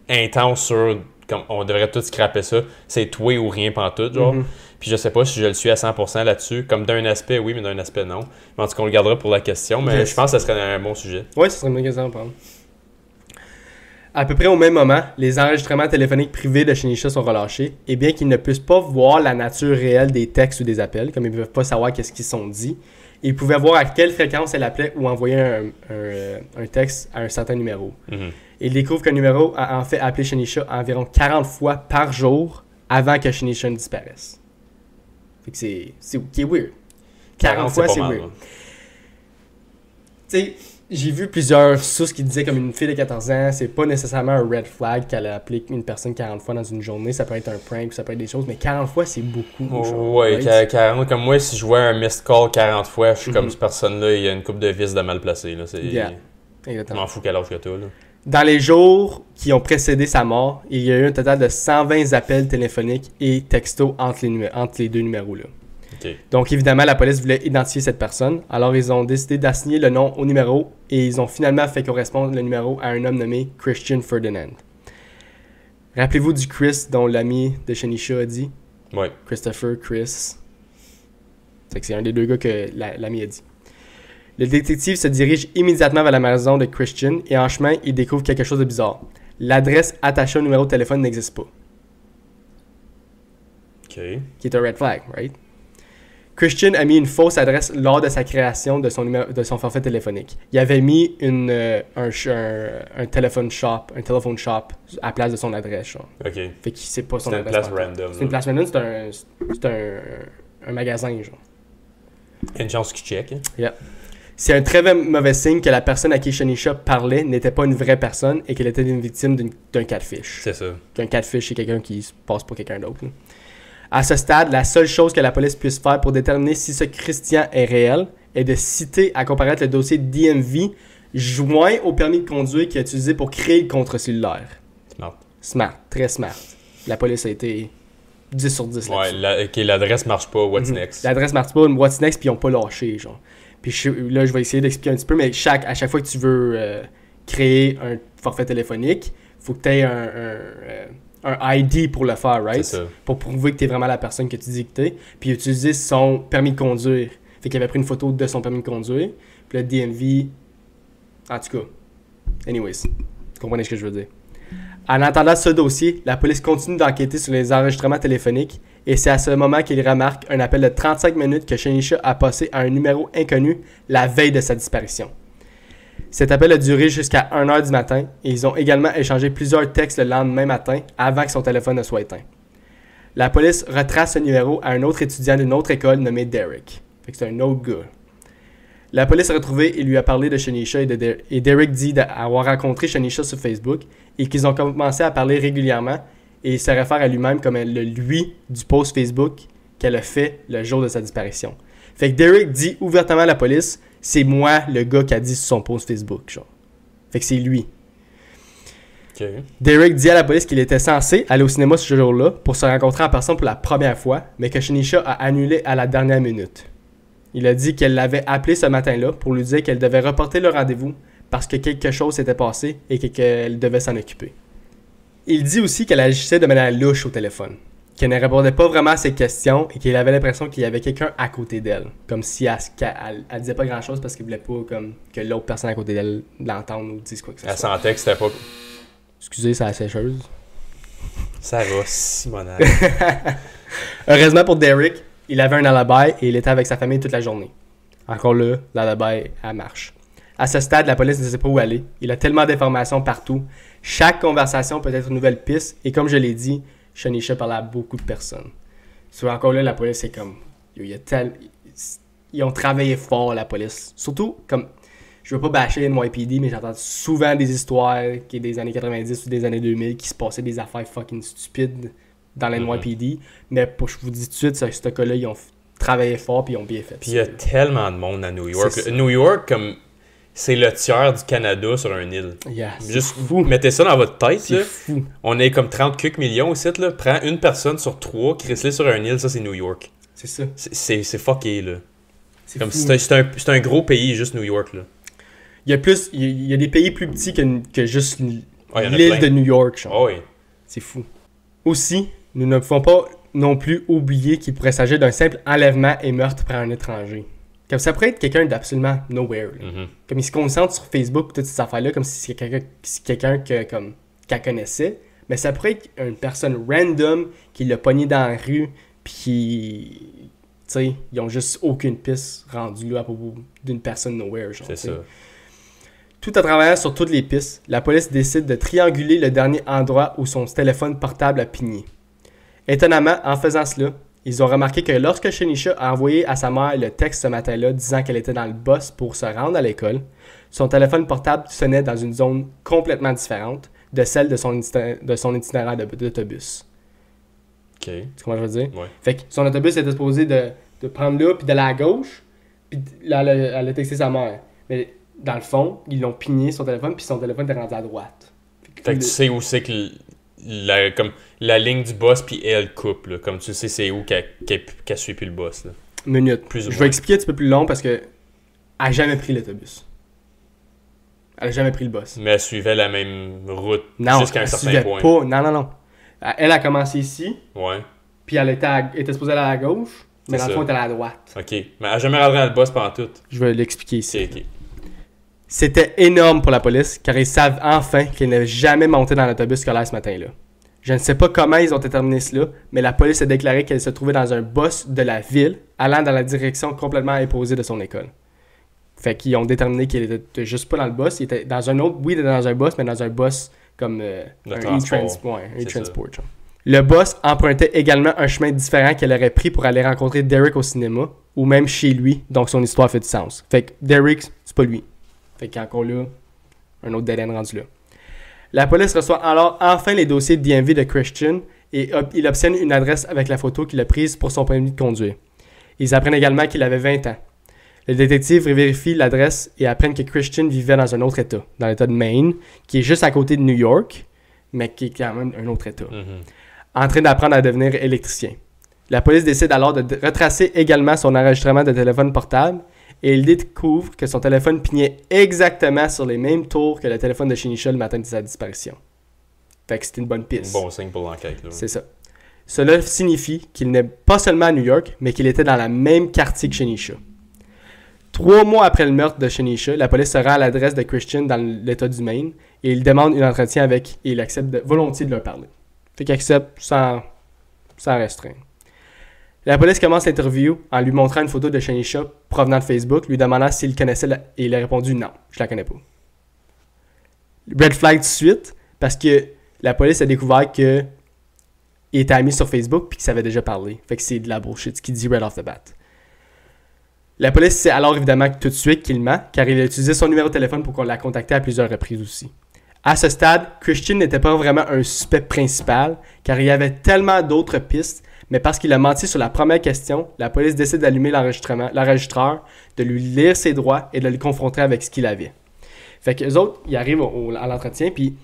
intense sur comme on devrait tous scraper ça, c'est toi ou rien pantoute, genre. Puis je sais pas si je le suis à 100% là-dessus. Comme d'un aspect, oui, mais d'un aspect, non. Mais en tout cas, on le gardera pour la question. Mais je pense que ça serait un bon sujet. Oui, ça serait une bonne question à prendre. À peu près au même moment, les enregistrements téléphoniques privés de Shanisha sont relâchés. Et bien qu'ils ne puissent pas voir la nature réelle des textes ou des appels, comme ils ne peuvent pas savoir qu'est-ce qu'ils sont dit, ils pouvaient voir à quelle fréquence elle appelait ou envoyait un texte à un certain numéro. Ils découvrent qu'un numéro a en fait appelé Shanisha environ 40 fois par jour avant que Shanisha ne disparaisse. Fait que c'est weird. 40 fois, c'est weird. Tu sais, j'ai vu plusieurs sources qui disaient comme une fille de 14 ans, c'est pas nécessairement un red flag qu'elle a appelé une personne 40 fois dans une journée. Ça peut être un prank, ça peut être des choses, mais 40 fois, c'est beaucoup. Ouais, 40. Comme moi, si je vois un missed call 40 fois, je suis comme cette personne-là, il y a une couple de vis de mal placé. Là. Je m'en fous quel âge que t'as. Là. Dans les jours qui ont précédé sa mort, il y a eu un total de 120 appels téléphoniques et textos entre les deux numéros-là. Okay. Donc, évidemment, la police voulait identifier cette personne. Alors, ils ont décidé d'assigner le nom au numéro et ils ont finalement fait correspondre le numéro à un homme nommé Christian Ferdinand. Rappelez-vous du Chris dont l'ami de Shanisha a dit? Oui. Christopher, Chris. C'est un des deux gars que l'ami a dit. Le détective se dirige immédiatement vers la maison de Christian et en chemin, il découvre quelque chose de bizarre. L'adresse attachée au numéro de téléphone n'existe pas. OK. Qui est un red flag, right? Christian a mis une fausse adresse lors de sa création de son forfait téléphonique. Il avait mis un téléphone shop à la place de son adresse. Genre. OK. Fait qu'il sait pas son C'est une adresse. place random. C'est une place random, c'est un magasin, genre. Une chance qu'il check. Hein? Yeah. C'est un très mauvais signe que la personne à qui Shanisha parlait n'était pas une vraie personne et qu'elle était une victime d'un catfish. C'est ça. Qu'un catfish, c'est quelqu'un qui se passe pour quelqu'un d'autre. Là. À ce stade, la seule chose que la police puisse faire pour déterminer si ce Christian est réel est de citer à comparaître le dossier DMV joint au permis de conduire qu'il a utilisé pour créer le contre-cellulaire. Smart, très smart. La police a été 10 sur 10 là-dessus. L'adresse marche pas, what's next? L'adresse marche pas, what's next, puis ils ont pas lâché, genre. Puis là, je vais essayer d'expliquer un petit peu, mais à chaque fois que tu veux créer un forfait téléphonique, il faut que tu aies un ID pour le faire, right? C'est ça. Pour prouver que tu es vraiment la personne que tu dis que tu es. Puis utiliser son permis de conduire. Fait qu'il avait pris une photo de son permis de conduire. Puis le DMV... En tout cas. Anyways. Tu comprenez ce que je veux dire. En attendant ce dossier, la police continue d'enquêter sur les enregistrements téléphoniques et c'est à ce moment qu'il remarque un appel de 35 minutes que Shanisha a passé à un numéro inconnu la veille de sa disparition. Cet appel a duré jusqu'à 1h du matin et ils ont également échangé plusieurs textes le lendemain matin avant que son téléphone ne soit éteint. La police retrace ce numéro à un autre étudiant d'une autre école nommé Derek. Fait que c'est un autre gars. La police a retrouvé et lui a parlé de Shanisha et Derek dit avoir rencontré Shanisha sur Facebook et qu'ils ont commencé à parler régulièrement et il se réfère à lui-même comme le lui du post Facebook qu'elle a fait le jour de sa disparition. Fait que Derek dit ouvertement à la police, c'est moi le gars qui a dit sur son post Facebook, genre. Fait que c'est lui. Okay. Derek dit à la police qu'il était censé aller au cinéma ce jour-là pour se rencontrer en personne pour la première fois, mais que Shanisha a annulé à la dernière minute. Il a dit qu'elle l'avait appelé ce matin-là pour lui dire qu'elle devait reporter le rendez-vous parce que quelque chose s'était passé et qu'elle devait s'en occuper. Il dit aussi qu'elle agissait de manière louche au téléphone, qu'elle ne répondait pas vraiment à ses questions et qu'il avait l'impression qu'il y avait quelqu'un à côté d'elle, comme si elle disait pas grand-chose parce qu'elle voulait pas comme, que l'autre personne à côté d'elle l'entende ou dise quoi que ce soit. Elle sentait que c'était pas... Excusez, c'est la sécheuse. Ça va, Simonade. Heureusement pour Derek, il avait un alibi et il était avec sa famille toute la journée. Encore là, l'alibi, elle marche. À ce stade, la police ne sait pas où aller. Il a tellement d'informations partout. Chaque conversation peut être une nouvelle piste. Et comme je l'ai dit, Shanisha parlait à beaucoup de personnes. So, encore là, la police est comme... Ils ont travaillé fort, la police. Surtout, comme... Je veux pas bâcher NYPD, mais j'entends souvent des histoires qui est des années 90 ou des années 2000 qui se passaient des affaires fucking stupides dans la NYPD. Mais je vous dis tout de suite, ce cas-là, ils ont travaillé fort puis ils ont bien fait. Puis il y a tellement de monde à New York. New York, comme... C'est le tiers du Canada sur une île. Yeah, juste fou. Mettez ça dans votre tête. C'est là. Fou. On est comme 30 quelques millions ici. Là. Prends une personne sur 3, crisse-les sur une île, ça c'est New York. C'est ça. C'est fucké là. C'est comme fou. C'est un gros pays, juste New York. Là. Il y a des pays plus petits que juste l'île de New York. Genre. Oh, oui. C'est fou. Aussi, nous ne pouvons pas non plus oublier qu'il pourrait s'agir d'un simple enlèvement et meurtre par un étranger. Comme ça pourrait être quelqu'un d'absolument nowhere. Mm-hmm. Comme il se concentre sur Facebook toutes ces affaires-là, comme si c'est quelqu'un qu'elle connaissait. Mais ça pourrait être une personne random qui l'a pogné dans la rue, puis tu sais, ils ont juste aucune piste rendue là à propos d'une personne nowhere. Genre, c'est ça. Tout en travaillant sur toutes les pistes, la police décide de trianguler le dernier endroit où son téléphone portable a pigné. Étonnamment, en faisant cela, ils ont remarqué que lorsque Shanisha a envoyé à sa mère le texte ce matin-là disant qu'elle était dans le bus pour se rendre à l'école, son téléphone portable sonnait dans une zone complètement différente de celle de son itinéraire d'autobus. OK. Tu comprends ce que je veux dire? Ouais. Fait que son autobus était supposé de prendre là, puis d'aller à gauche, puis là, elle a texté sa mère. Mais dans le fond, ils l'ont pigné son téléphone, puis son téléphone était rendu à droite. Fait que tu sais où c'est que la ligne du boss puis elle coupe là. Comme tu sais c'est où qu'elle suit plus le boss là. Minute. Je vais expliquer un petit peu plus long parce que elle a jamais pris l'autobus. Elle a jamais pris le boss. Mais elle suivait la même route jusqu'à un certain point. Pas. Non. Elle a commencé ici. Ouais. Puis elle était supposée aller à la gauche, mais dans le fond elle était à la droite. OK. Mais elle a jamais rentré dans le boss pendant tout. Je vais l'expliquer ici. OK. C'était énorme pour la police car ils savent enfin qu'elle n'a jamais monté dans l'autobus scolaire ce matin-là. Je ne sais pas comment ils ont déterminé cela, mais la police a déclaré qu'elle se trouvait dans un bus de la ville, allant dans la direction complètement imposée de son école. Fait qu'ils ont déterminé qu'il était juste pas dans le bus, il était dans un autre, oui, il était dans un bus, mais dans un bus comme un e-transport. Le boss empruntait également un chemin différent qu'elle aurait pris pour aller rencontrer Derek au cinéma, ou même chez lui, donc son histoire fait du sens. Fait que Derek, c'est pas lui. Fait qu'encore là, un autre dead end rendu là. La police reçoit alors enfin les dossiers de DMV de Christian et il obtiennent une adresse avec la photo qu'il a prise pour son permis de conduire. Ils apprennent également qu'il avait 20 ans. Le détective vérifie l'adresse et apprennent que Christian vivait dans un autre état, dans l'état de Maine, qui est juste à côté de New York, mais qui est quand même un autre état, en train d'apprendre à devenir électricien. La police décide alors de retracer également son enregistrement de téléphone portable et il découvre que son téléphone pignait exactement sur les mêmes tours que le téléphone de Shanisha le matin de sa disparition. Fait que c'était une bonne piste. Bon signe pour l'enquête. Là. C'est ça. Cela signifie qu'il n'est pas seulement à New York, mais qu'il était dans le même quartier que Shanisha. 3 mois après le meurtre de Shanisha, la police se rend à l'adresse de Christian dans l'état du Maine et il demande un entretien avec et il accepte volontiers de leur parler. Fait qu'il accepte sans restreindre. La police commence l'interview en lui montrant une photo de Shanisha provenant de Facebook, lui demandant s'il connaissait et il a répondu non, je la connais pas. Red flag tout de suite, parce que la police a découvert qu'il était ami sur Facebook et qu'il savait déjà parler. Fait que c'est de la bullshit, ce qu'il dit right off the bat. La police sait alors évidemment tout de suite qu'il ment, car il a utilisé son numéro de téléphone pour qu'on l'a contacté à plusieurs reprises aussi. À ce stade, Christian n'était pas vraiment un suspect principal, car il y avait tellement d'autres pistes, mais parce qu'il a menti sur la première question, la police décide d'allumer l'enregistreur, de lui lire ses droits et de le confronter avec ce qu'il avait. Fait que les autres, ils arrivent à l'entretien, puis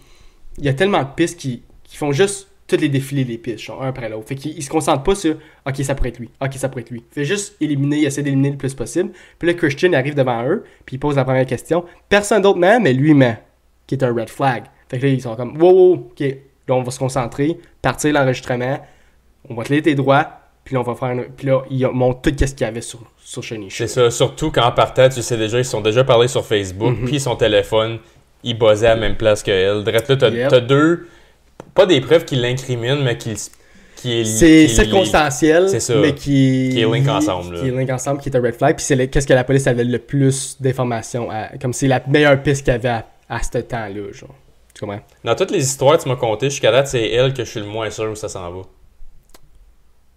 il y a tellement de pistes qui font juste toutes les défiler les pistes, genre un après l'autre. Fait qu'ils se concentrent pas sur « Ok, ça pourrait être lui. Ok, ça pourrait être lui. » Fait juste éliminer, il essaie d'éliminer le plus possible. Puis là, Christian arrive devant eux, puis il pose la première question. Personne d'autre ment, mais lui ment, qui est un red flag. Fait que là, ils sont comme « Wow, ok. » Là, on va se concentrer, partir l'enregistrement, on va te lire tes droits, puis là, on va faire puis là, ils montrent tout ce qu'il y avait sur Shanisha. C'est ça, surtout quand en partant, tu sais déjà, ils sont déjà parlé sur Facebook, puis son téléphone, il buzzait à la même place qu'elle. Drette là, t'as deux... Pas des preuves qui l'incriminent, mais qui est... C'est circonstanciel, mais qui est link ensemble. Qui est link ensemble, qui est un red flag. Puis c'est qu'est-ce que la police avait le plus d'informations. Comme c'est la meilleure piste qu'il y avait à ce temps-là, genre. Tu comprends? Dans toutes les histoires que tu m'as contées, jusqu'à date, c'est elle que je suis le moins sûr où ça s'en va.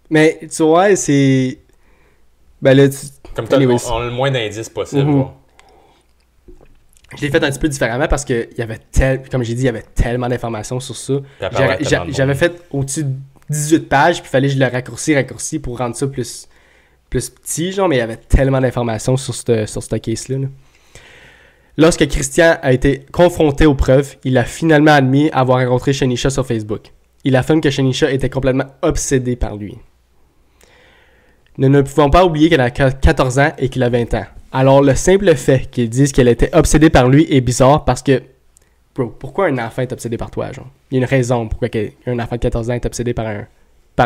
Mais, tu vois, c'est... Ben là, Comme on a le moins d'indices possible, genre. Je l'ai fait un petit peu différemment parce que il y avait comme j'ai dit, il y avait tellement d'informations sur ça. J'avais fait au-dessus de 18 pages, puis il fallait que je le raccourci pour rendre ça plus petit, genre, mais il y avait tellement d'informations sur ce case-là. Là. Lorsque Christian a été confronté aux preuves, il a finalement admis avoir rencontré Shanisha sur Facebook. Il affirme que Shanisha était complètement obsédée par lui. Nous ne pouvons pas oublier qu'elle a 14 ans et qu'il a 20 ans. Alors, le simple fait qu'ils disent qu'elle était obsédée par lui est bizarre parce que, bro, pourquoi un enfant est obsédé par toi, genre? Il y a une raison pourquoi un enfant de 14 ans est obsédé par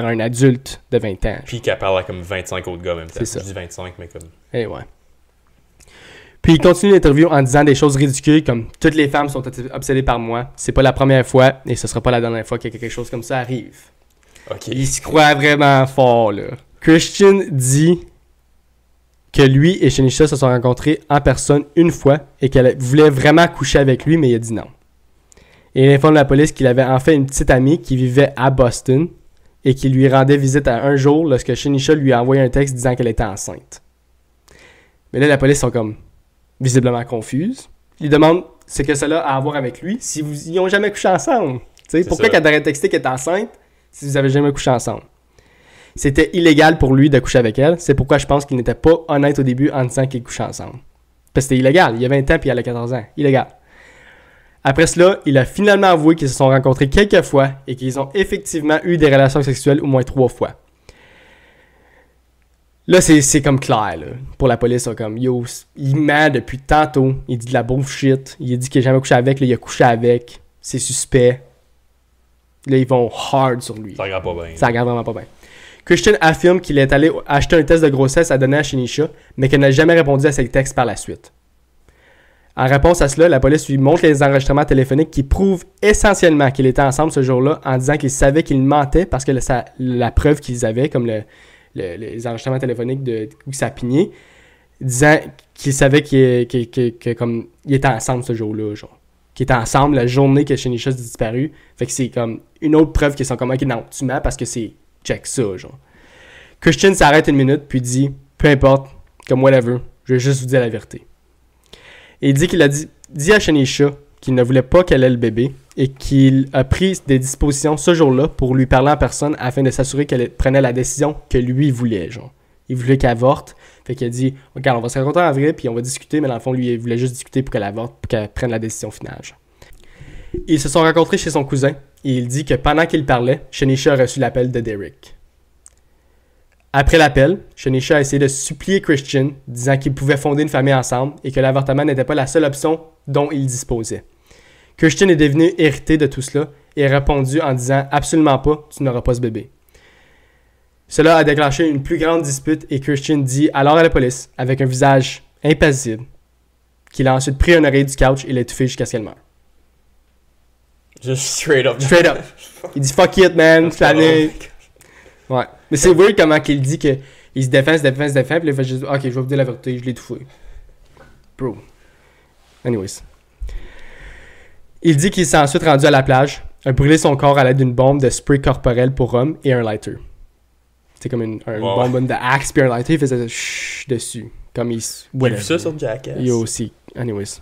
un adulte de 20 ans. Puis qu'elle parle à comme 25 autres gars en même temps. C'est ça. Je dis 25, mais comme... Eh ouais. Puis il continue l'interview en disant des choses ridicules comme « Toutes les femmes sont obsédées par moi. C'est pas la première fois et ce sera pas la dernière fois que quelque chose comme ça arrive. » Okay. Il s'y croit vraiment fort, là. Christian dit que lui et Shanisha se sont rencontrés en personne une fois et qu'elle voulait vraiment coucher avec lui, mais il a dit non. Et il informe la police qu'il avait en fait une petite amie qui vivait à Boston et qui lui rendait visite à un jour lorsque Shanisha lui a envoyé un texte disant qu'elle était enceinte. Mais là, la police sont comme visiblement confuses. Ils lui demandent ce que cela a à voir avec lui si ils n'ont jamais couché ensemble. Pourquoi qu'elle aurait texté qu'elle est enceinte si vous n'avez jamais couché ensemble? C'était illégal pour lui de coucher avec elle. C'est pourquoi je pense qu'il n'était pas honnête au début en disant qu'ils couchaient ensemble. Parce que c'était illégal. Il y a 20 ans puis elle a 14 ans. Illégal. Après cela, il a finalement avoué qu'ils se sont rencontrés quelques fois et qu'ils ont effectivement eu des relations sexuelles au moins 3 fois. Là, c'est comme clair, là. Pour la police, c'est comme, yo, il ment depuis tantôt. Il dit de la bullshit. Il a dit qu'il n'a jamais couché avec. Là, il a couché avec. C'est suspect. Là, ils vont hard sur lui. Ça regarde pas bien. Ça regarde vraiment pas bien. Christian affirme qu'il est allé acheter un test de grossesse à donner à Shanisha, mais qu'elle n'a jamais répondu à ses textes par la suite. En réponse à cela, la police lui montre les enregistrements téléphoniques qui prouvent essentiellement qu'ils étaient ensemble ce jour-là en disant qu'ils savaient qu'ils mentaient parce que la preuve qu'ils avaient, comme les enregistrements téléphoniques où ça pignait, disant qu'ils savaient qu'ils étaient ensemble ce jour-là, genre. Qu'ils étaient ensemble la journée que Shanisha s'est disparu. Fait que c'est comme une autre preuve qu'ils sont comme, ok, non, tu mens parce que c'est check ça, genre. Christian s'arrête une minute puis dit, peu importe, comme whatever, je vais juste vous dire la vérité. Et il dit qu'il a dit à Shanisha qu'il ne voulait pas qu'elle ait le bébé et qu'il a pris des dispositions ce jour-là pour lui parler en personne afin de s'assurer qu'elle prenait la décision que lui voulait, genre. Il voulait qu'elle avorte. Fait qu'il a dit, regarde, on va se rencontrer en vrai puis on va discuter, mais dans le fond, lui, il voulait juste discuter pour qu'elle avorte, pour qu'elle prenne la décision finale, genre. Ils se sont rencontrés chez son cousin et il dit que pendant qu'il parlait, Shanisha a reçu l'appel de Derek. Après l'appel, Shanisha a essayé de supplier Christian, disant qu'ils pouvaient fonder une famille ensemble et que l'avortement n'était pas la seule option dont il disposait. Christian est devenu irrité de tout cela et a répondu en disant « Absolument pas, tu n'auras pas ce bébé ». Cela a déclenché une plus grande dispute et Christian dit alors à la police, avec un visage impassible, qu'il a ensuite pris un oreiller du couch et l'a étouffé jusqu'à ce qu'elle meure. Juste straight up. Straight up. Il dit « Fuck it, man, c'est allé. » Ouais. Mais c'est weird comment qu'il dit qu'il se défend, puis il fait juste ok, je vais vous dire la vérité, je l'ai étouffé. Bro. Anyways. Il dit qu'il s'est ensuite rendu à la plage, a brûlé son corps à l'aide d'une bombe de spray corporel pour homme et un lighter. C'est comme une bombe de axe puis un lighter, il faisait chut dessus. Comme il. J'ai vu ça sur Jackass. Il aussi. Anyways.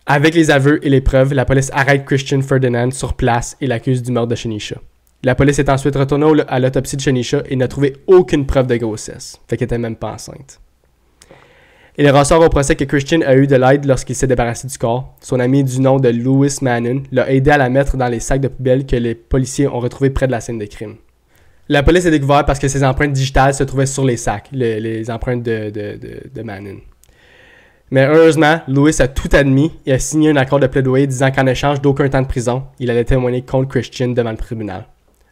Avec les aveux et les preuves, la police arrête Christian Ferdinand sur place et l'accuse du meurtre de Shanisha. La police est ensuite retournée à l'autopsie de Shanisha et n'a trouvé aucune preuve de grossesse. Fait qu'elle était même pas enceinte. Il ressort au procès que Christian a eu de l'aide lorsqu'il s'est débarrassé du corps. Son ami du nom de Louis Mannon l'a aidé à la mettre dans les sacs de poubelle que les policiers ont retrouvés près de la scène de crime. La police est découverte parce que ses empreintes digitales se trouvaient sur les sacs, les empreintes de Mannon. Mais heureusement, Louis a tout admis et a signé un accord de plaidoyer disant qu'en échange d'aucun temps de prison, il allait témoigner contre Christian devant le tribunal.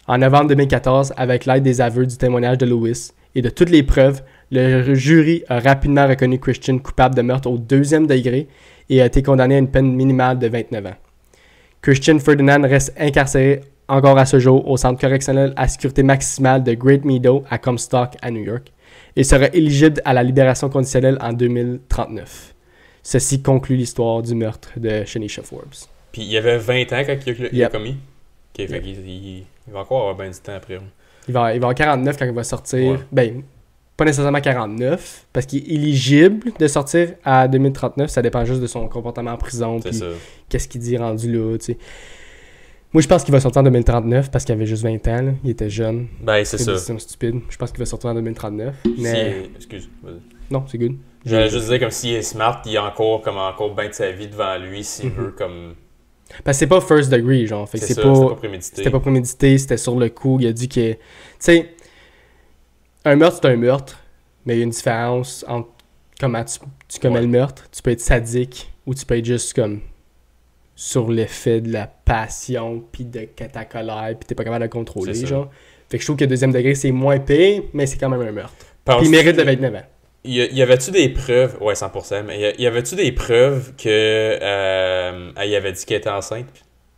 En novembre 2014, avec l'aide des aveux du témoignage de Louis et de toutes les preuves, le jury a rapidement reconnu Christian coupable de meurtre au 2e degré et a été condamné à une peine minimale de 29 ans. Christian Ferdinand reste incarcéré encore à ce jour au centre correctionnel à sécurité maximale de Great Meadow à Comstock à New York et sera éligible à la libération conditionnelle en 2039. Ceci conclut l'histoire du meurtre de Shanisha Forbes. Puis il y avait 20 ans quand il a commis. Ok, fait qu'il va encore avoir bien du temps après. Il va avoir 49 quand il va sortir. Ouais. Ben, pas nécessairement 49, parce qu'il est éligible de sortir à 2039. Ça dépend juste de son comportement en prison. Puis qu'est-ce qu'il dit rendu là, tu sais. Moi, je pense qu'il va sortir en 2039 parce qu'il avait juste 20 ans. Là. Il était jeune. Ben, c'est ça. C'est stupide. Je pense qu'il va sortir en 2039. Mais... Excuse. Non, c'est good. J'allais juste dire, comme s'il est smart, il a encore bien de sa vie devant lui s'il veut, comme... Parce que c'est pas first degree, genre. Fait que c'était pas prémédité. C'était pas prémédité, c'était sur le coup. Il a dit que... Tu sais, un meurtre, c'est un meurtre, mais il y a une différence entre comment tu commets le meurtre. Tu peux être sadique ou tu peux être juste comme sur l'effet de la passion puis de ta colère puis t'es pas capable de le contrôler, genre. Fait que je trouve que le 2e degré, c'est moins pire, mais c'est quand même un meurtre. Puis il mérite le 29 ans. Y avait-tu des preuves, ouais 100%, mais y avait-tu des preuves que elle avait dit qu'elle était enceinte?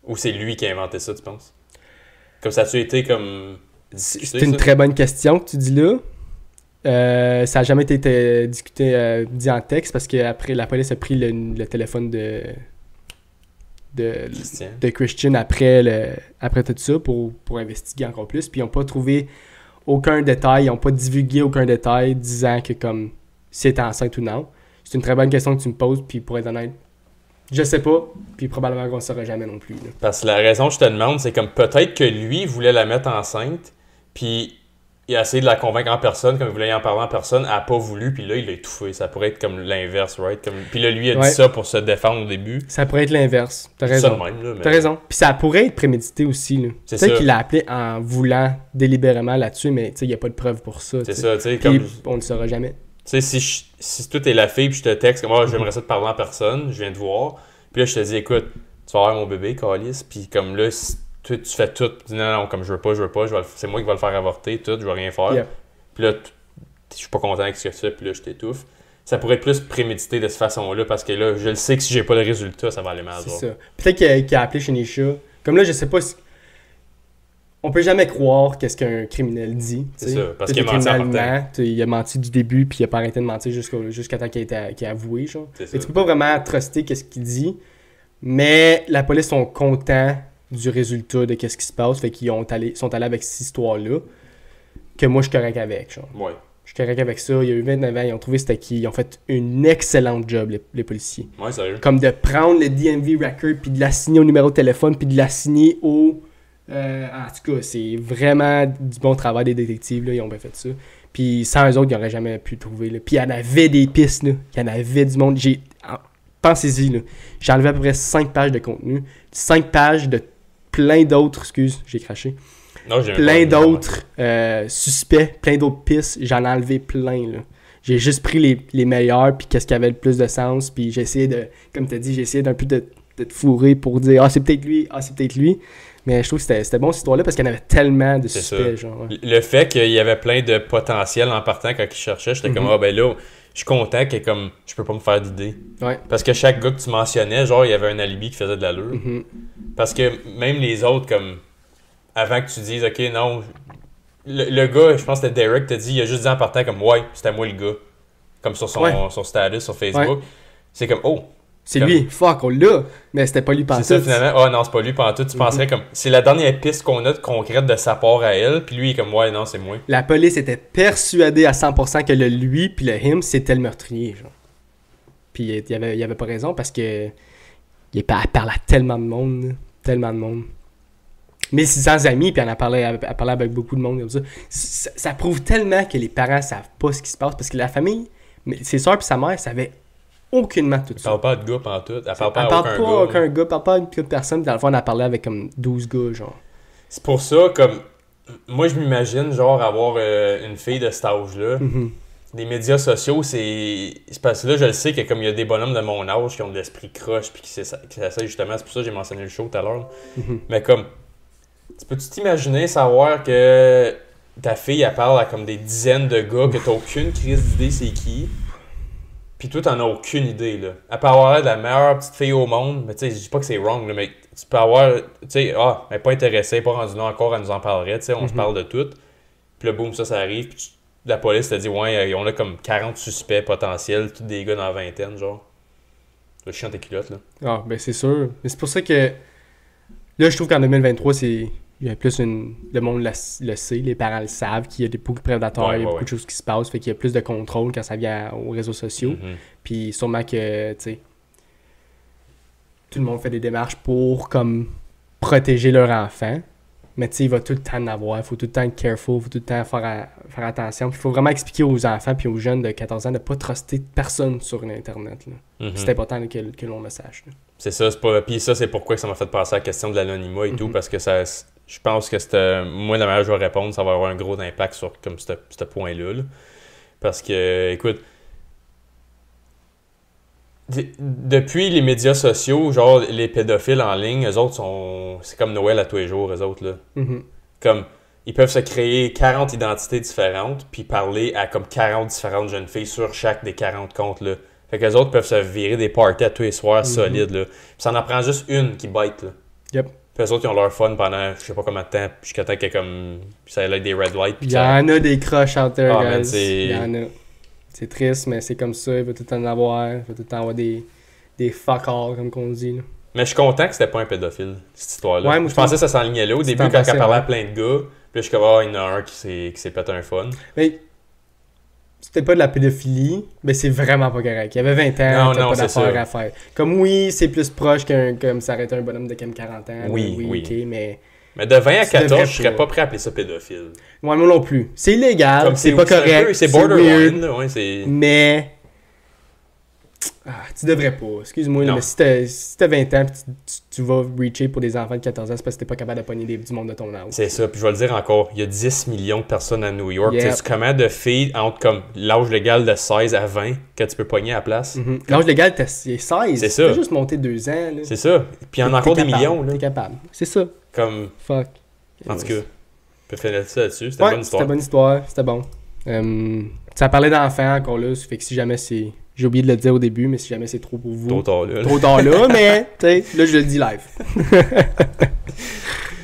Ou c'est lui qui a inventé ça, tu penses? Comme ça a-tu été comme... C'est une très bonne question que tu dis là. Ça n'a jamais été discuté, dit en texte, parce qu'après la police a pris le téléphone de Christian après tout ça pour investiguer encore plus. Puis ils n'ont pas trouvé aucun détail, ils n'ont pas divulgué aucun détail disant que comme si elle était enceinte ou non. C'est une très bonne question que tu me poses, puis pour être honnête, je sais pas, puis probablement qu'on ne saura jamais non plus. Là. Parce que la raison que je te demande, c'est comme peut-être que lui voulait la mettre enceinte, puis il a essayé de la convaincre en personne, comme il voulait y en parler en personne, elle n'a pas voulu, puis là, il l'a étouffé. Ça pourrait être comme l'inverse, right? Puis là, lui a dit ça pour se défendre au début. Ça pourrait être l'inverse. T'as raison. Ça de même, là, mais... T'as raison. Puis ça pourrait être prémédité aussi. Là. C'est peut-être ça. qu'il l'a appelé en voulant délibérément là-dessus, mais il n'y a pas de preuve pour ça. C'est ça, tu sais. Puis comme... on ne le saura jamais. Tu sais, si toi t'es la fille, puis je te texte, comme moi, j'aimerais ça te parler en personne, je viens te voir, puis là, je te dis, écoute, tu vas avoir mon bébé, Calice, puis comme là, si tu fais tout, tu dis non, comme je veux pas, c'est moi qui vais le faire avorter, tout, je vais rien faire. Yep. Puis là, je suis pas content avec ce que tu fais, puis là, je t'étouffe. ça pourrait être plus prémédité de cette façon-là, parce que là, je le sais que si j'ai pas le résultat, ça va aller mal. C'est ça. Peut-être qu'il a appelé Shanisha. Comme là, je sais pas si... On peut jamais croire qu'est-ce qu'un criminel dit. C'est ça, parce qu'il a menti en partant. Il a menti du début, puis il a pas arrêté de mentir jusqu'à temps qu'il a avoué. Genre. C'est Et tu peux pas vraiment truster qu'est-ce qu'il dit, mais la police sont contents du résultat de qu'est-ce qui se passe, fait qu'ils sont allés avec cette histoire-là, que moi je suis correct avec. Genre. Ouais. Je suis correct avec ça. Il y a eu 29 ans, ils ont trouvé c'était qui. Ils ont fait une excellente job, les policiers. Ouais, sérieux. Comme de prendre le DMV record, puis de l'assigner au numéro de téléphone, puis de l'assigner au... en tout cas, c'est vraiment du bon travail des détectives, là, ils ont bien fait ça. Puis sans eux autres, ils n'auraient jamais pu trouver. Là. Puis il y en avait des pistes, là. Il y en avait du monde. Pensez-y, là. J'ai enlevé à peu près 5 pages de contenu. 5 pages de plein d'autres, j'ai craché. Non, j'ai plein d'autres suspects, plein d'autres pistes. J'en ai enlevé plein, là. J'ai juste pris les meilleurs, puis qu'est-ce qui avait le plus de sens. Puis j'ai essayé de, comme tu as dit, j'ai essayé d'un peu de te fourrer pour dire « Ah, c'est peut-être lui, ah, c'est peut-être lui ». Mais je trouve que c'était bon cette histoire-là parce qu'il y en avait tellement de suspects. Genre, ouais. Le fait qu'il y avait plein de potentiel en partant quand il cherchait, j'étais comme, ah ben là, je suis content que comme je peux pas me faire d'idée. Ouais. Parce que chaque gars que tu mentionnais, genre, il y avait un alibi qui faisait de l'allure. Parce que même les autres, comme, avant que tu dises, ok, non, le gars, je pense que c'était Derek, t'a dit, il a juste dit en partant comme, ouais, c'était moi le gars. Comme sur son status sur Facebook. Ouais. C'est comme, oh. C'est comme... lui, fuck, on l'a, mais c'était pas lui pantoute. C'est ça, finalement. Ah non, c'est pas lui pantoute. Tu penserais comme, c'est la dernière piste qu'on a de concrète de sa part à elle, puis lui, il est comme, ouais, non, c'est moi. La police était persuadée à 100% que le lui puis le him, c'était le meurtrier, genre. Puis il avait pas raison parce que il parlait à tellement de monde, tellement de monde. 1600 amis, puis elle parlait avec beaucoup de monde comme ça. Ça prouve tellement que les parents savent pas ce qui se passe, parce que la famille, ses soeurs et sa mère savaient aucunement tout ça. Elle parle pas de gars pantoute. Elle parle pas à aucun gars. Elle parle pas à une personne. Dans le fond, on a parlé avec comme 12 gars, genre. C'est pour ça, comme... Moi, je m'imagine, genre, avoir une fille de cet âge-là. Les médias sociaux, c'est parce que là, je le sais que comme il y a des bonhommes de mon âge qui ont de l'esprit croche puis qui essayent justement... C'est pour ça que j'ai mentionné le show tout à l'heure. Mais comme... Tu peux-tu t'imaginer savoir que ta fille, elle parle à comme des dizaines de gars que t'as aucune crise d'idée c'est qui? Puis toi, t'en as aucune idée, là. Elle peut avoir l'air de la meilleure petite fille au monde, mais tu sais, je dis pas que c'est wrong, là, mais tu peux avoir, tu sais, elle est pas intéressée, pas rendue là encore, elle nous en parlerait, tu sais, on se parle de tout. Puis là, boum, ça arrive, puis la police te dit, ouais, on a comme 40 suspects potentiels, tous des gars dans la vingtaine, genre. Le chien tes culottes, là. Ah, ben c'est sûr. Mais c'est pour ça que, là, je trouve qu'en 2023, il y a plus le monde le sait, les parents le savent, qu'il y a beaucoup de prédateurs, il y a beaucoup de choses qui se passent, fait qu'il y a plus de contrôle quand ça vient aux réseaux sociaux. Puis sûrement que, tu sais, tout le monde fait des démarches pour, comme, protéger leur enfant. Mais tu sais, il va tout le temps en avoir, il faut tout le temps être careful, il faut tout le temps faire attention. Puis il faut vraiment expliquer aux enfants puis aux jeunes de 14 ans de ne pas truster personne sur l'Internet. C'est important là, que l'on le sache. Là. C'est ça, puis ça, c'est pourquoi ça m'a fait penser à la question de l'anonymat et tout, parce que ça... Je pense que moi, la manière que je vais répondre, ça va avoir un gros impact sur comme ce point-là. Là. Parce que, écoute, depuis les médias sociaux, genre les pédophiles en ligne, eux autres c'est comme Noël à tous les jours, eux autres. Là. Comme, ils peuvent se créer 40 identités différentes, puis parler à comme 40 différentes jeunes filles sur chaque des 40 comptes. Là. Fait qu'eux autres peuvent se virer des parties à tous les soirs solides. Là. Puis ça en prend juste une qui bite. Là. Yep. Puis eux autres, ils ont leur fun pendant je sais pas combien de temps, jusqu'à temps qu'il y a comme. Ça a des red lights. Il y en a des crushs out there, guys. Man, il y en a. C'est triste, mais c'est comme ça. Il va tout le temps en avoir. Il va tout le temps avoir des fuck-all, comme qu'on dit. Là. Mais je suis content que c'était pas un pédophile, cette histoire-là. Ouais, moi, je pensais que ça s'enlignait là. Au début, quand elle parlait à plein de gars, puis là, je suis comme, il y en a un qui s'est pété un fun. Mais c'était pas de la pédophilie, mais c'est vraiment pas correct. Il y avait 20 ans, t'as pas d'affaires à faire. Comme oui, c'est plus proche comme ça aurait été un bonhomme de comme 40 ans. Oui. OK, mais de 20 à 14, je serais pas prêt à appeler ça pédophile. Ouais, moi non plus. C'est illégal, comme c'est pas correct. C'est borderline, là, ouais, mais... tu devrais pas, excuse-moi, là, mais si t'as 20 ans et tu vas reacher pour des enfants de 14 ans, c'est parce que t'es pas capable de pogner du monde de ton âge. C'est ça, puis je vais le dire encore, il y a 10 millions de personnes à New York. Yep. Tu sais combien de filles entre comme l'âge légal de 16 à 20 que tu peux pogner à la place? L'âge légal, c'est 16. C'est ça. Tu peux juste monter 2 ans. Là. C'est ça. Puis il y en a encore des millions. Là. T'es capable. C'est ça. Comme... Fuck. En tout cas, on peut finir ça là-dessus. C'était une bonne histoire. C'était une bonne histoire. C'était bon. Ça parlait d'enfants encore là, ça fait que si jamais c'est... J'ai oublié de le dire au début, mais si jamais c'est trop pour vous... Trop tard là. Trop tard là, mais tu sais, là je le dis live.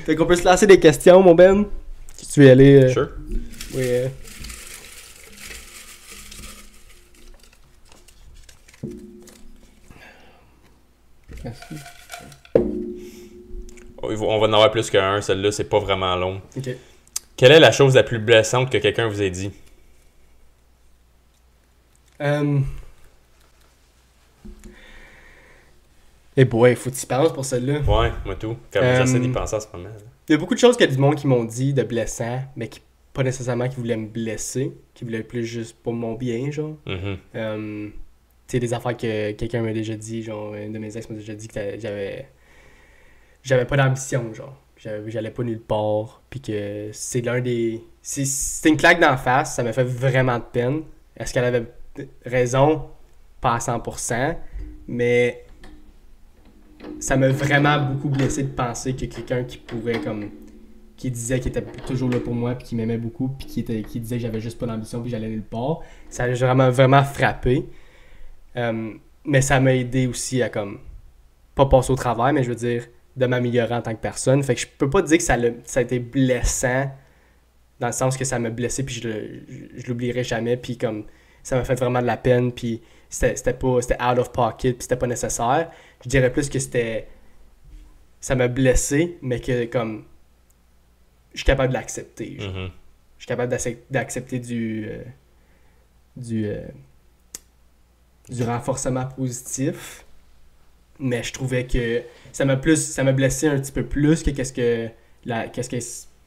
Fait qu'on peut se lancer des questions, mon Ben. Si tu veux y aller... Sure. Oui. Merci. On va en avoir plus qu'un, celle-là, c'est pas vraiment long. Ok. Quelle est la chose la plus blessante que quelqu'un vous ait dit? Eh boy, faut que tu y penses pour celle-là. Ouais, moi tout. Comme j'essaie d'y penser en ce moment. Il y a beaucoup de choses qu'il y a du monde qui m'ont dit de blessant, mais qui pas nécessairement qui voulaient me blesser, qui voulaient plus juste pour mon bien, genre. Mm-hmm. Tu sais, des affaires que quelqu'un m'a déjà dit, genre, un de mes ex m'a déjà dit que j'avais pas d'ambition, genre. J'allais pas nulle part, puis que c'est l'un des... C'était une claque d'en face, ça m'a fait vraiment de peine. Est-ce qu'elle avait raison? Pas à 100%, mais ça m'a vraiment beaucoup blessé de penser que quelqu'un qui pourrait, comme... qui disait qu'il était toujours là pour moi, puis qui m'aimait beaucoup, puis qui disait que j'avais juste pas d'ambition, puis que j'allais nulle part. Ça a vraiment frappé. Mais ça m'a aidé aussi à, comme, pas passer au travers, mais je veux dire, de m'améliorer en tant que personne. Fait que je peux pas dire que ça a été blessant, dans le sens que ça m'a blessé, puis je l'oublierai jamais, puis comme, ça m'a fait vraiment de la peine, puis c'était out of pocket, puis c'était pas nécessaire. Je dirais plus que ça m'a blessé, mais que, comme, je suis capable de l'accepter. Mm-hmm. Je suis capable d'accepter du renforcement positif, mais je trouvais que ça m'a blessé un petit peu plus que qu'est-ce que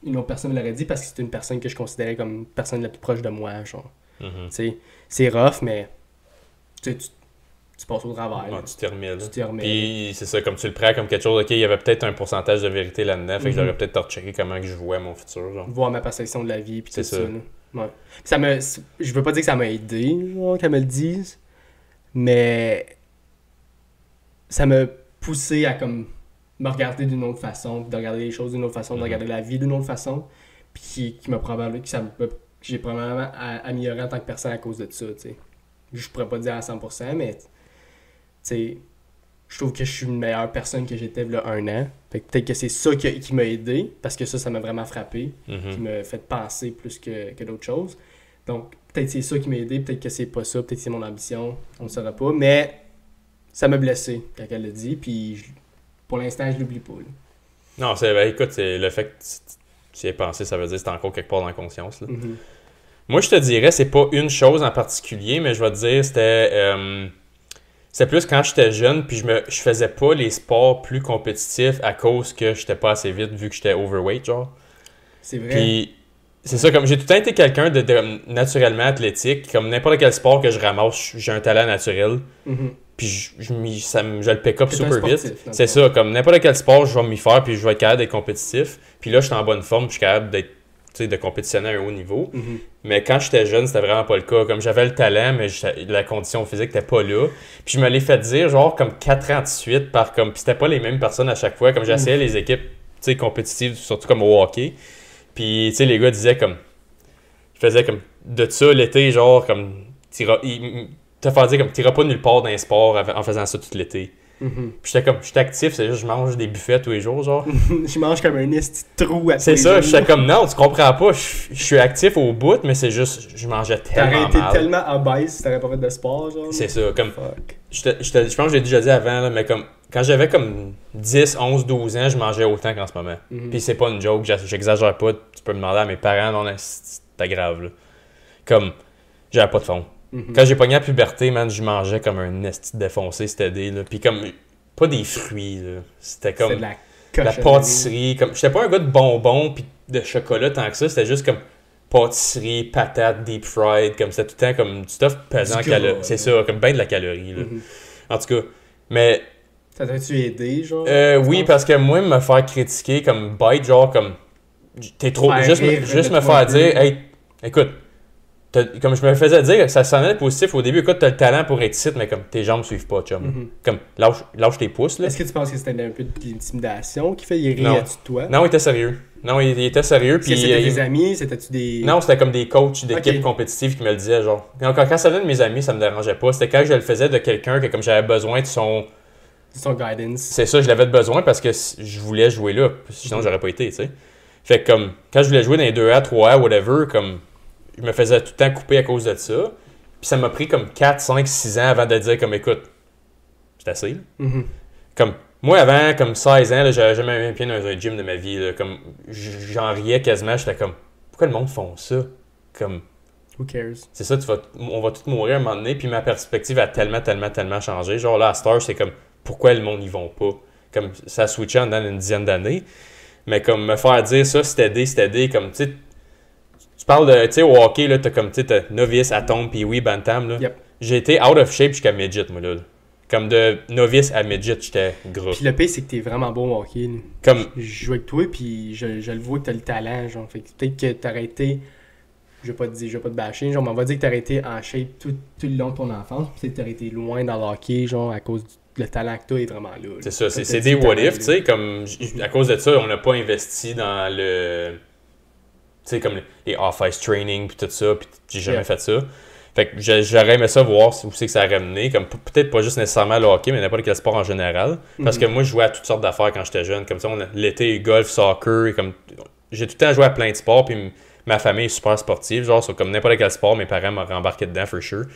une autre personne me l'aurait dit, parce que c'était une personne que je considérais comme une personne la plus proche de moi, genre. Mm-hmm. Tu sais, c'est rough, mais tu passes au travers. Ouais, tu t'y remets, là. Tu t'y remets. Puis c'est ça, comme tu le prends comme quelque chose, ok, il y avait peut-être un pourcentage de vérité là-dedans, fait que Mm-hmm. j'aurais peut-être rechecké comment que je vois mon futur, genre. Voir ma perception de la vie, puis C'est tout ça. ça. Là. Ouais. Puis je veux pas dire que ça m'a aidé, genre, qu'elle me le dise, mais ça m'a poussé à, comme, me regarder d'une autre façon, de regarder les choses d'une autre façon, de regarder la vie d'une autre façon, puis que j'ai probablement amélioré en tant que personne à cause de ça, tu sais. Je pourrais pas dire à 100%, mais tu sais, je trouve que je suis une meilleure personne que j'étais il y a 1 an. Fait que peut-être que c'est ça qui m'a aidé, parce que ça m'a vraiment frappé, Mm-hmm. qui m'a fait penser plus que d'autres choses. Donc, peut-être c'est ça qui m'a aidé, peut-être que c'est pas ça, peut-être que c'est mon ambition, on ne saura pas, mais ça m'a blessé quand elle l'a dit, puis pour l'instant, je l'oublie pas. Là. Non, écoute, c'est le fait que tu y aies pensé, ça veut dire que c'est encore quelque part dans la conscience, là. Mm-hmm. Moi, je te dirais, c'est pas une chose en particulier, mais je vais te dire, c'était plus quand j'étais jeune, puis je faisais pas les sports plus compétitifs à cause que j'étais pas assez vite, vu que j'étais overweight, genre. C'est vrai. Puis, c'est ça, comme j'ai tout le temps été quelqu'un de naturellement athlétique, comme n'importe quel sport que je ramasse, j'ai un talent naturel, Mm-hmm. puis je le pick up T'es super un sportif, vite. dans le C'est fond. ça, comme n'importe quel sport, je vais m'y faire, puis je vais être capable d'être compétitif. Puis là, je suis en bonne forme, puis je suis capable d'être, tu sais, de compétitionner à un haut niveau. Mm-hmm. Mais quand j'étais jeune, c'était vraiment pas le cas. Comme j'avais le talent, mais la condition physique n'était pas là. Puis je me l'ai fait dire, genre, comme 4 ans de suite, puis c'était pas les mêmes personnes à chaque fois. Comme j'essayais les équipes, tu sais, compétitives, surtout comme au hockey. Puis, tu sais, les gars disaient comme... Je faisais comme... De ça, l'été, genre, comme... Te faire dire comme, t'iras pas nulle part dans un sport en faisant ça tout l'été. Mm-hmm. Puis j'étais comme, j'étais actif, c'est juste, je mange des buffets tous les jours, genre. Je mange comme un esti de trou à tous C'est les ça, jours. j'étais comme, non, tu comprends pas, je suis actif au bout, mais c'est juste, je mangeais T'aurais tellement été mal. tellement obèse si t'aurais pas fait de sport, genre. C'est ça, comme, Fuck. je pense que j'ai déjà dit avant, là, mais comme, quand j'avais comme 10, 11, 12 ans, je mangeais autant qu'en ce moment. Mhm. Puis c'est pas une joke, j'exagère pas, tu peux demander à mes parents, non, c'était grave, là. Comme, j'avais pas de fond. Mhm. Quand j'ai pogné la puberté, man, je mangeais comme un esti défoncé, c'était là. Puis comme, pas des fruits, là. C'était comme C'est de la la cochonnerie. pâtisserie. Comme, j'étais pas un gars de bonbons puis de chocolat tant que ça. C'était juste comme pâtisserie, patates, deep fried. Comme c'était tout le temps comme du stuff pesant. Du gras, C'est là. ça, comme ben de la calorie, là. Mhm. En tout cas, mais Ça t'a-tu aidé, genre? oui, parce que moi, me faire critiquer comme bite, genre comme t'es trop. Faire Juste rire, me mettre-moi faire un peu. dire, hey, écoute, comme je me faisais dire, ça sonnait positif au début, écoute, t'as le talent pour être ici, mais comme tes jambes suivent pas, chum. Mhm. Comme lâche tes pouces, là. Est-ce que tu penses que c'était un peu de l'intimidation qui fait? Il Non. riait de toi? Non, il était sérieux. Non, il était sérieux. Puis c'était des amis, c'était-tu des... Non, c'était comme des coachs d'équipes compétitives qui me le disaient, genre. Quand ça venait de mes amis, ça me dérangeait pas. C'était quand je le faisais de quelqu'un que comme j'avais besoin de son guidance. C'est ça, je l'avais besoin parce que je voulais jouer là. Sinon, j'aurais pas été, tu sais. Fait que comme, quand je voulais jouer dans les 2A, 3A, whatever, comme, je me faisais tout le temps couper à cause de ça. Puis ça m'a pris comme 4, 5, 6 ans avant de dire, comme, écoute, c'est assez, là. Mm-hmm. Comme, moi, avant, comme 16 ans, là, j'avais jamais mis un pied dans un gym de ma vie, là. Comme, j'en riais quasiment. J'étais comme, pourquoi le monde font ça? Comme, who cares? C'est ça, on va tous mourir à un moment donné. Puis ma perspective a tellement changé. Genre là, à Star, c'est comme, pourquoi le monde n'y vont pas? Comme, ça a switché en une dizaine d'années. Mais comme, me faire dire ça, c'était aidé, comme, tu sais, tu parles de, tu sais, au hockey, là, t'as novice, atome, puis oui, bantam, là. Yep. J'ai été out of shape jusqu'à midget, moi, là. Comme de novice à midget, j'étais gros. Puis le pire, c'est que t'es vraiment bon au hockey. Comme... Je joue avec toi, puis je le vois que t'as le talent, genre. Fait que peut-être que t'aurais été... Je vais pas te bâcher, genre, mais on va dire que t'aurais été en shape tout le long de ton enfance, puis peut-être que t'aurais été loin dans le hockey, genre, à cause le talent que t'as est vraiment là. C'est ça, c'est des what if, tu sais, comme, à cause de ça, on n'a pas investi dans le... Tu sais, comme les off-ice training, puis tout ça, puis j'ai jamais fait ça. Fait que j'aurais aimé ça voir où c'est que ça aurait mené, comme peut-être pas juste nécessairement le hockey, mais n'importe quel sport en général. Parce que moi, je jouais à toutes sortes d'affaires quand j'étais jeune. Comme ça, l'été, golf, soccer, et comme j'ai tout le temps joué à plein de sports, puis ma famille est super sportive. Genre, c'est comme n'importe quel sport, mes parents m'ont rembarqué dedans, for sure.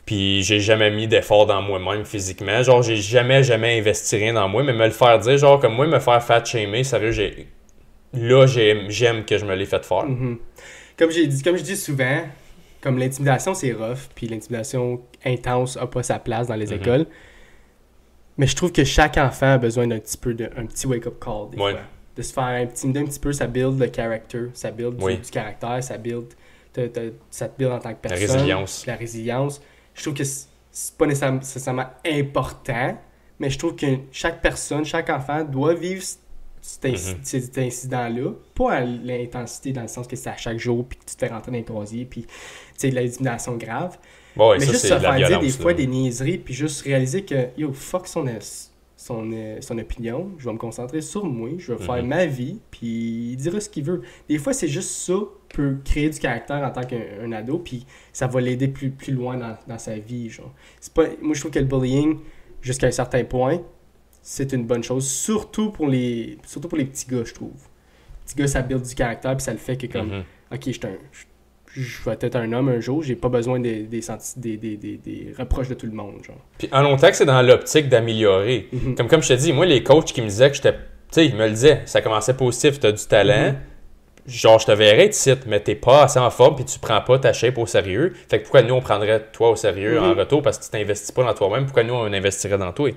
Puis j'ai jamais mis d'effort dans moi-même physiquement. Genre, j'ai jamais investi rien dans moi, mais me le faire dire, genre, comme moi, me faire fat shamer, sérieux, j'aime que je me l'ai fait faire. Mm-hmm. Comme je dis souvent, comme l'intimidation, c'est rough, puis l'intimidation intense n'a pas sa place dans les écoles. Mais je trouve que chaque enfant a besoin d'un petit wake-up call, des fois. De se faire intimider un petit peu, ça build le character, ça build du caractère, ça te build en tant que personne. La résilience. Je trouve que c'est pas nécessairement important, mais je trouve que chaque personne, chaque enfant doit vivre cet incident-là. Pas à l'intensité, dans le sens que c'est à chaque jour, puis que tu te fais rentrer dans les croisiers, puis de l'intimidation grave. Ouais, mais ça, juste se faire dire des fois des niaiseries, puis juste réaliser que, yo, fuck son opinion, je vais me concentrer sur moi, je vais faire ma vie, puis il dira ce qu'il veut. Des fois, c'est juste ça peut créer du caractère en tant qu'un ado, puis ça va l'aider plus loin dans sa vie, genre. Moi, je trouve que le bullying, jusqu'à un certain point, c'est une bonne chose, surtout pour les petits gars, je trouve. Les petits gars, ça build du caractère, puis ça le fait que comme, ok, je vais être un homme un jour, j'ai pas besoin des reproches de tout le monde, genre. Puis en longtemps que c'est dans l'optique d'améliorer. Comme je te dis, moi, les coachs qui me disaient que j'étais... Tu sais, ils me le disaient, ça commençait positif, t'as du talent, genre, je te verrais ici, mais t'es pas assez en forme, puis tu prends pas ta shape au sérieux. Fait que pourquoi nous, on prendrait toi au sérieux en retour, parce que tu t'investis pas dans toi-même, pourquoi nous, on investirait dans toi?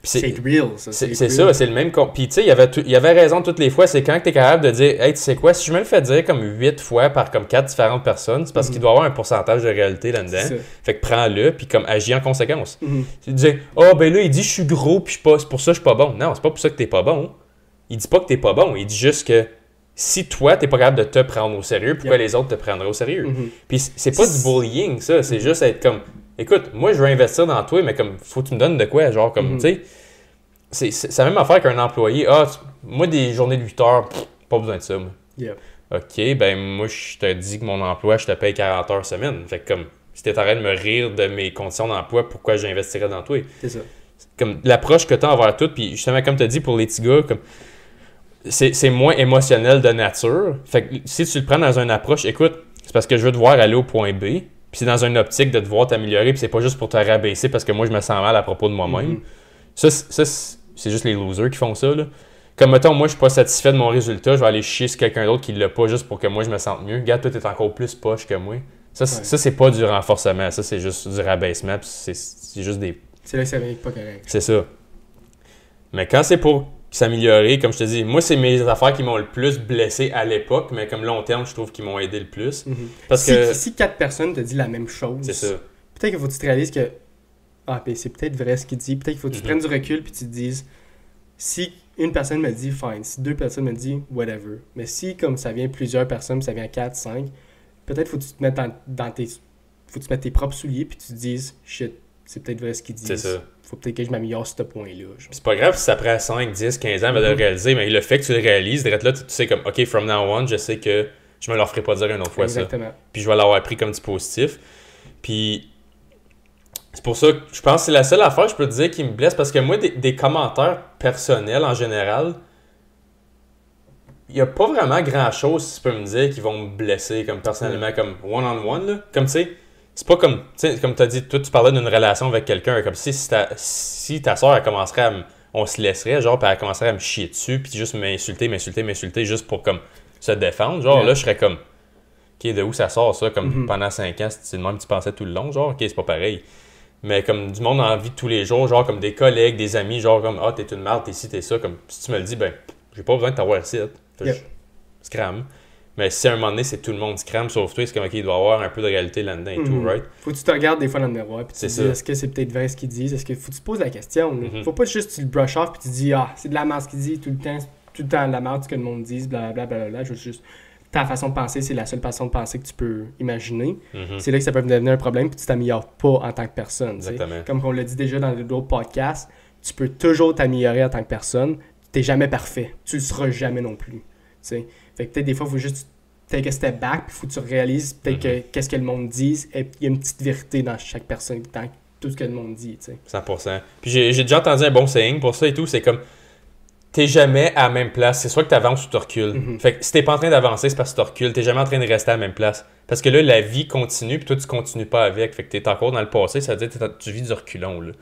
C'est real, ça. C'est ça, c'est le même... Puis tu sais, il y avait raison toutes les fois, c'est quand tu es capable de dire, hey, tu sais quoi, si je me le fais dire comme 8 fois par comme 4 différentes personnes, c'est parce qu'il doit y avoir un pourcentage de réalité là-dedans. Fait que prends-le, puis comme agis en conséquence. Tu dis, ben là, il dit, je suis gros, puis c'est pour ça que je suis pas bon. Non, c'est pas pour ça que t'es pas bon. Il dit pas que t'es pas bon, il dit juste que si toi, t'es pas capable de te prendre au sérieux, pourquoi les autres te prendraient au sérieux? Puis c'est pas du bullying, ça, c'est juste être comme... Écoute, moi, je veux investir dans toi, mais comme, faut que tu me donnes de quoi, genre, comme, tu sais, c'est la même affaire qu'un employé. Moi, des journées de 8 heures, pas besoin de ça, moi. OK, ben, moi, je te dis que mon emploi, je te paye 40 heures semaine. Fait que, comme, si t'es en train de me rire de mes conditions d'emploi, pourquoi j'investirais dans toi? C'est ça. Comme, l'approche que t'as envers tout, puis justement, comme t'as dit, pour les petits gars, comme, c'est moins émotionnel de nature. Fait que, si tu le prends dans une approche, écoute, c'est parce que je veux te voir aller au point B, puis c'est dans une optique de te voir t'améliorer, puis c'est pas juste pour te rabaisser parce que moi je me sens mal à propos de moi-même. Ça, c'est juste les losers qui font ça, là. Comme mettons, moi je suis pas satisfait de mon résultat, je vais aller chier sur quelqu'un d'autre qui l'a pas juste pour que moi je me sente mieux. Regarde, toi t'es encore plus poche que moi. Ça, c'est pas du renforcement, ça c'est juste du rabaissement, puis c'est juste des... C'est là que ça vient pas correct. C'est ça. Mais quand c'est pour s'améliorer, comme je te dis, moi c'est mes affaires qui m'ont le plus blessé à l'époque, mais comme long terme, je trouve qu'ils m'ont aidé le plus. Parce que si 4 personnes te disent la même chose, c'est ça. Peut-être qu'il faut que tu te réalises que ben c'est peut-être vrai ce qu'il dit, peut-être qu'il faut que tu prennes du recul puis tu te dises, si une personne me dit fine, si 2 personnes me disent whatever, mais si comme ça vient plusieurs personnes, ça vient 4, 5, peut-être faut que tu te mettes faut que tu mettes tes propres souliers puis tu te dises shit, c'est peut-être vrai ce qu'ils disent. C'est ça. faut peut-être que je m'améliore sur ce point-là. Genre. C'est pas grave si ça prend 5, 10, 15 ans de le réaliser, mais le fait que tu le réalises, direct là, tu sais comme, OK, from now on, je sais que je me leur ferai pas dire une autre fois Exactement. ça. Puis je vais l'avoir pris comme du positif. Puis c'est pour ça que je pense que c'est la seule affaire que je peux te dire qui me blesse, parce que moi, des commentaires personnels en général, il n'y a pas vraiment grand-chose, si tu peux me dire, qui vont me blesser comme personnellement, comme one-on-one. Là. Comme tu sais, c'est pas comme, tu sais, comme tu as dit, toi tu parlais d'une relation avec quelqu'un, comme si ta soeur elle commencerait à on se laisserait, genre, puis elle commencerait à me chier dessus, puis juste m'insulter, juste pour comme se défendre, genre, là je serais comme, ok, de où ça sort ça, comme pendant 5 ans, c'est le même que tu pensais tout le long, genre, ok, c'est pas pareil. Mais comme du monde dans la vie de tous les jours, genre comme des collègues, des amis, genre comme, ah, t'es une merde, t'es ci, t'es ça, comme, si tu me le dis, ben, j'ai pas besoin de t'avoir ici, scram. Mais si à un moment donné, c'est tout le monde qui crame, sauf toi, c'est comme qu'il doit y avoir un peu de réalité là-dedans et tout, right? Faut que tu te regardes des fois dans le miroir, puis tu te dis, ça. est-ce que c'est peut-être vrai ce qu'ils disent? Est-ce que faut que tu te poses la question? Faut pas juste tu le brush off, puis tu te dis, ah, c'est de la merde ce qu'ils disent tout le temps de la merde ce que le monde dit, blablabla, juste ta façon de penser, c'est la seule façon de penser que tu peux imaginer. C'est là que ça peut devenir un problème, puis tu t'améliores pas en tant que personne. Exactement. Comme on l'a dit déjà dans d'autres podcasts, tu peux toujours t'améliorer en tant que personne. T'es jamais parfait. Tu le seras jamais non plus. T'sais. Fait que peut-être des fois, il faut juste take a step back, puis il faut que tu réalises peut-être qu'est-ce que le monde dit, et il y a une petite vérité dans chaque personne, dans tout ce que le monde dit. T'sais. 100%. Puis j'ai déjà entendu un bon saying pour ça et tout, c'est comme, t'es jamais à la même place. C'est soit que t'avances ou tu recules. Fait que si t'es pas en train d'avancer, c'est parce que tu recules. T'es jamais en train de rester à la même place. Parce que là, la vie continue, puis toi, tu continues pas avec. Fait que t'es encore dans le passé, ça veut dire que tu vis du reculon. Là.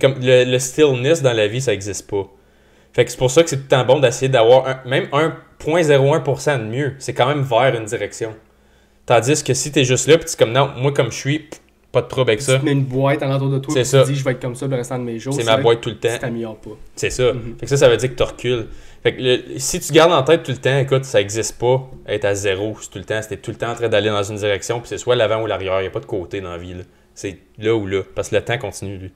Comme le stillness dans la vie, ça existe pas. Fait que c'est pour ça que c'est tout le temps bon d'essayer d'avoir même 1,01% de mieux. C'est quand même vers une direction. Tandis que si t'es juste là, puis tu es comme, non, moi comme je suis, pas de trouble avec ça. Tu te mets une boîte en entour de toi, et tu te dis, je vais être comme ça le restant de mes jours. C'est ma boîte tout le temps. Tu t'améliores pas. C'est ça. Fait que ça veut dire que tu recules. Fait que si tu gardes en tête tout le temps, écoute, ça existe pas être à zéro tout le temps. C'était tout le temps en train d'aller dans une direction, puis c'est soit l'avant ou l'arrière. Il n'y a pas de côté dans la vie. Là. C'est là ou là, parce que le temps continue, lui.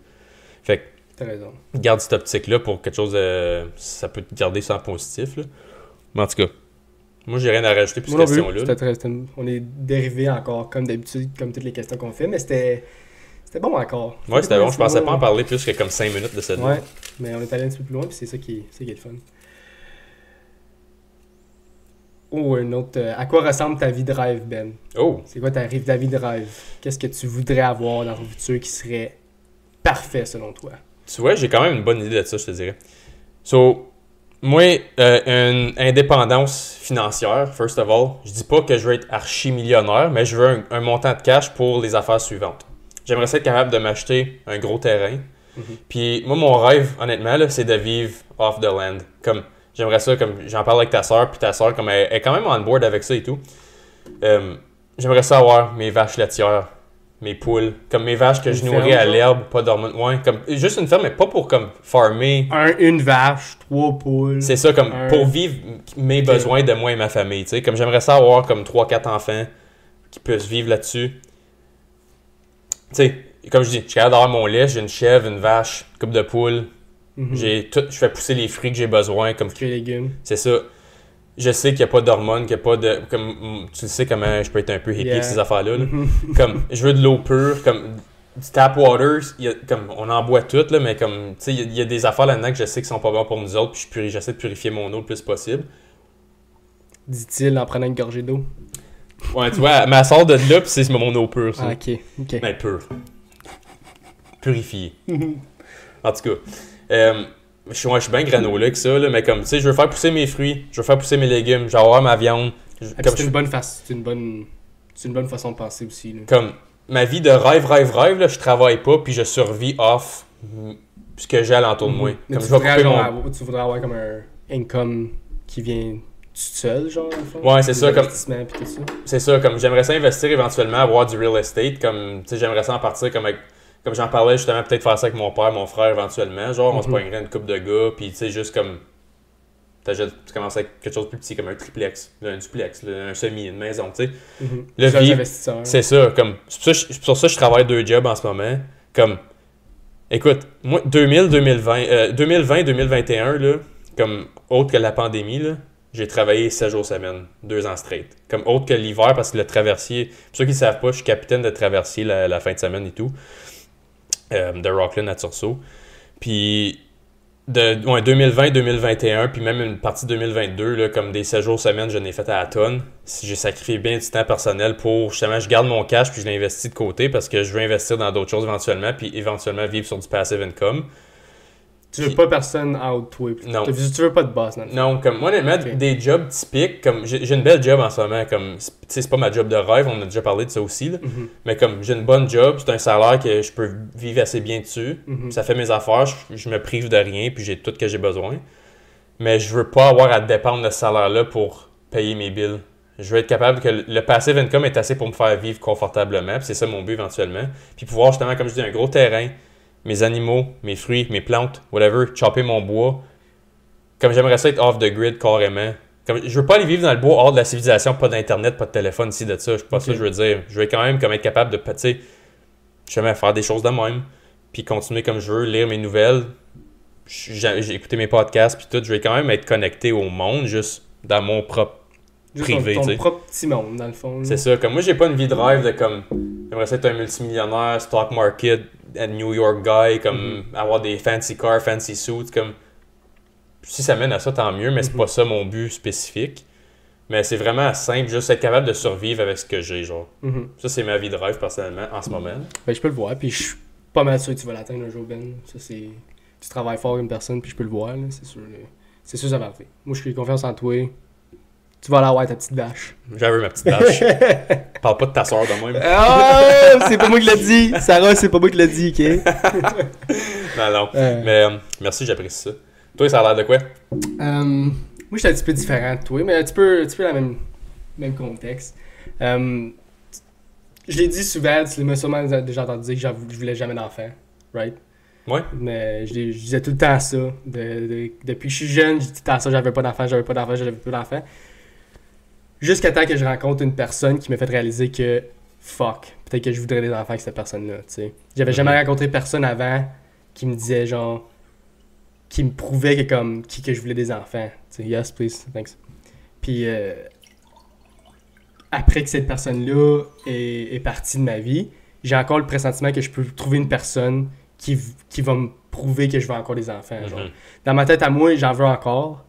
Fait que t'as raison. Garde cette optique-là pour quelque chose de... Ça peut te garder ça en positif. Là. Mais en tout cas, moi, j'ai rien à rajouter pour cette question-là. On est dérivé encore, comme d'habitude, comme toutes les questions qu'on fait, mais c'était bon encore. Ouais, c'était bon. Je pensais pas en parler plus que comme 5 minutes de cette Ouais, mais on est allé un petit peu plus loin, puis c'est ça qui est le fun. Oh, un autre. À quoi ressemble ta vie de rêve, Ben? Oh! C'est quoi ta vie de rêve? Qu'est-ce que tu voudrais avoir dans ton futur qui serait parfait selon toi? Tu vois, j'ai quand même une bonne idée de ça, je te dirais. So, moi, une indépendance financière, first of all. Je dis pas que je veux être archi-millionnaire, mais je veux un montant de cash pour les affaires suivantes. J'aimerais être capable de m'acheter un gros terrain. Puis moi, mon rêve, honnêtement, là, c'est de vivre off the land. Comme, j'aimerais ça, comme j'en parle avec ta soeur, puis ta soeur, comme elle est quand même on board avec ça et tout. J'aimerais ça avoir mes vaches laitières, mes poules, comme mes vaches que je nourris à l'herbe, pas d'hormones. Ouais, comme juste une ferme, mais pas pour comme farmer. Une vache, 3 poules. C'est ça, comme pour vivre mes besoins de moi et ma famille, tu sais. Comme j'aimerais ça avoir comme 3-4 enfants qui puissent vivre là-dessus. Tu sais, comme je dis, je suis capable d'avoir mon lait, j'ai une chèvre, une vache, une couple de poules. Je fais pousser les fruits que j'ai besoin. Comme les légumes. C'est ça. Je sais qu'il n'y a pas d'hormones, qu'il n'y a pas de... Comme, tu sais comment je peux être un peu hippie avec ces affaires-là. Là. Comme, je veux de l'eau pure, comme du tap water, comme, on en boit toutes, là, mais comme, tu sais, il y a des affaires là-dedans que je sais qui sont pas bonnes pour nous autres, puis j'essaie de purifier mon eau le plus possible. Dit-il en prenant une gorgée d'eau. Ouais, tu vois, mais elle sort de là, puis c'est mon eau pure, ça. Ah, ok. Mais pure. Purifiée. En tout cas, je suis bien granola avec ça, là, mais comme, tu sais, je veux faire pousser mes fruits, je veux faire pousser mes légumes, je veux avoir ma viande. C'est une bonne façon de penser aussi. Là. Comme, ma vie de rêve, là, je travaille pas, puis je survis off ce que j'ai alentour de moi. Mais Comme, tu voudrais avoir comme un income qui vient tout seul, genre, ouais, c'est ça, comme... Puis tout ça. C'est ça, comme, j'aimerais ça investir éventuellement, avoir du real estate, comme, tu sais, j'aimerais ça en partir comme j'en parlais justement, peut-être faire ça avec mon père, mon frère éventuellement. Genre, on se poignerait une couple de gars, puis tu sais, juste comme. Tu commences avec quelque chose de plus petit, comme un triplex, un duplex, un semi, une maison, tu sais. Le vivre. C'est ça, comme. C'est pour ça que je travaille 2 jobs en ce moment. Comme. Écoute, moi, 2020-2021, là, comme autre que la pandémie, là, j'ai travaillé 7 jours semaine, 2 ans straight. Comme autre que l'hiver, parce que le traversier. Pour ceux qui ne savent pas, je suis capitaine de traversier la fin de semaine et tout. de Rockland à Tursault. Puis de 2020-2021, puis même une partie 2022, là, comme des 7 jours semaine, je n'ai fait à la tonne. J'ai sacrifié bien du temps personnel pour, justement, je garde mon cash puis je l'investis de côté parce que je veux investir dans d'autres choses éventuellement, puis éventuellement vivre sur du passive income. Tu veux pas personne out toi. Non. Tu veux pas de boss, non? Non, comme moi, honnêtement, des jobs typiques, comme j'ai une belle job en ce moment, comme, tu sais, c'est pas ma job de rêve, on a déjà parlé de ça aussi, là, mais comme j'ai une bonne job, c'est un salaire que je peux vivre assez bien dessus, ça fait mes affaires, je me prive de rien, puis j'ai tout ce que j'ai besoin, mais je veux pas avoir à dépendre de ce salaire-là pour payer mes bills. Je veux être capable que le passive income est assez pour me faire vivre confortablement, puis c'est ça mon but éventuellement, puis pouvoir justement, comme je dis, un gros terrain, mes animaux, mes fruits, mes plantes, whatever, chopper mon bois. Comme j'aimerais ça être off the grid carrément. Comme, je veux pas aller vivre dans le bois hors de la civilisation, pas d'internet, pas de téléphone, ici de ça. C'est pas ça que je veux dire. Je veux quand même comme être capable de, tu sais, jamais faire des choses de même. Puis continuer comme je veux, lire mes nouvelles. J'ai écouté mes podcasts puis tout. Je vais quand même être connecté au monde, juste dans mon propre privé. Ton propre petit monde, dans le fond. C'est ça. Comme moi, j'ai pas une vie de rêve de comme. J'aimerais ça être un multimillionnaire, stock market, New York guy, comme avoir des fancy cars, fancy suits. Comme si ça mène à ça, tant mieux, mais c'est pas ça mon but spécifique. Mais c'est vraiment simple, juste être capable de survivre avec ce que j'ai, genre. Ça, c'est ma vie de rêve, personnellement, en ce moment. Ben, je peux le voir, puis je suis pas mal sûr que tu vas l'atteindre un jour, Ben. Ça, c'est... Tu travailles fort comme personne, puis je peux le voir, là, c'est sûr. C'est sûr que ça va arriver. Moi, je suis confiance en toi. Tu vas aller avoir ta petite vache. J'avais ma petite vache. Parle pas de ta soeur de même. Ah, c'est pas moi qui l'ai dit. Sarah, c'est pas moi qui l'ai dit, ok? Non. Mais merci, j'apprécie ça. Toi, ça a l'air de quoi? Moi, je suis un petit peu différent de toi, mais un petit peu dans le même contexte. Je l'ai dit souvent, tu l'as sûrement déjà entendu dire que je voulais jamais d'enfant, right? Ouais. Mais je disais tout le temps ça. Depuis que je suis jeune, je dis tout le temps ça, j'avais pas d'enfant. Jusqu'à temps que je rencontre une personne qui m'a fait réaliser que fuck, peut-être que je voudrais des enfants avec cette personne-là, tu sais. J'avais jamais rencontré personne avant qui me disait genre, qui me prouvait que je voulais des enfants. Tu sais, yes, please, thanks. Puis après que cette personne-là est partie de ma vie, j'ai encore le pressentiment que je peux trouver une personne qui va me prouver que je veux encore des enfants. Genre. Dans ma tête à moi, j'en veux encore.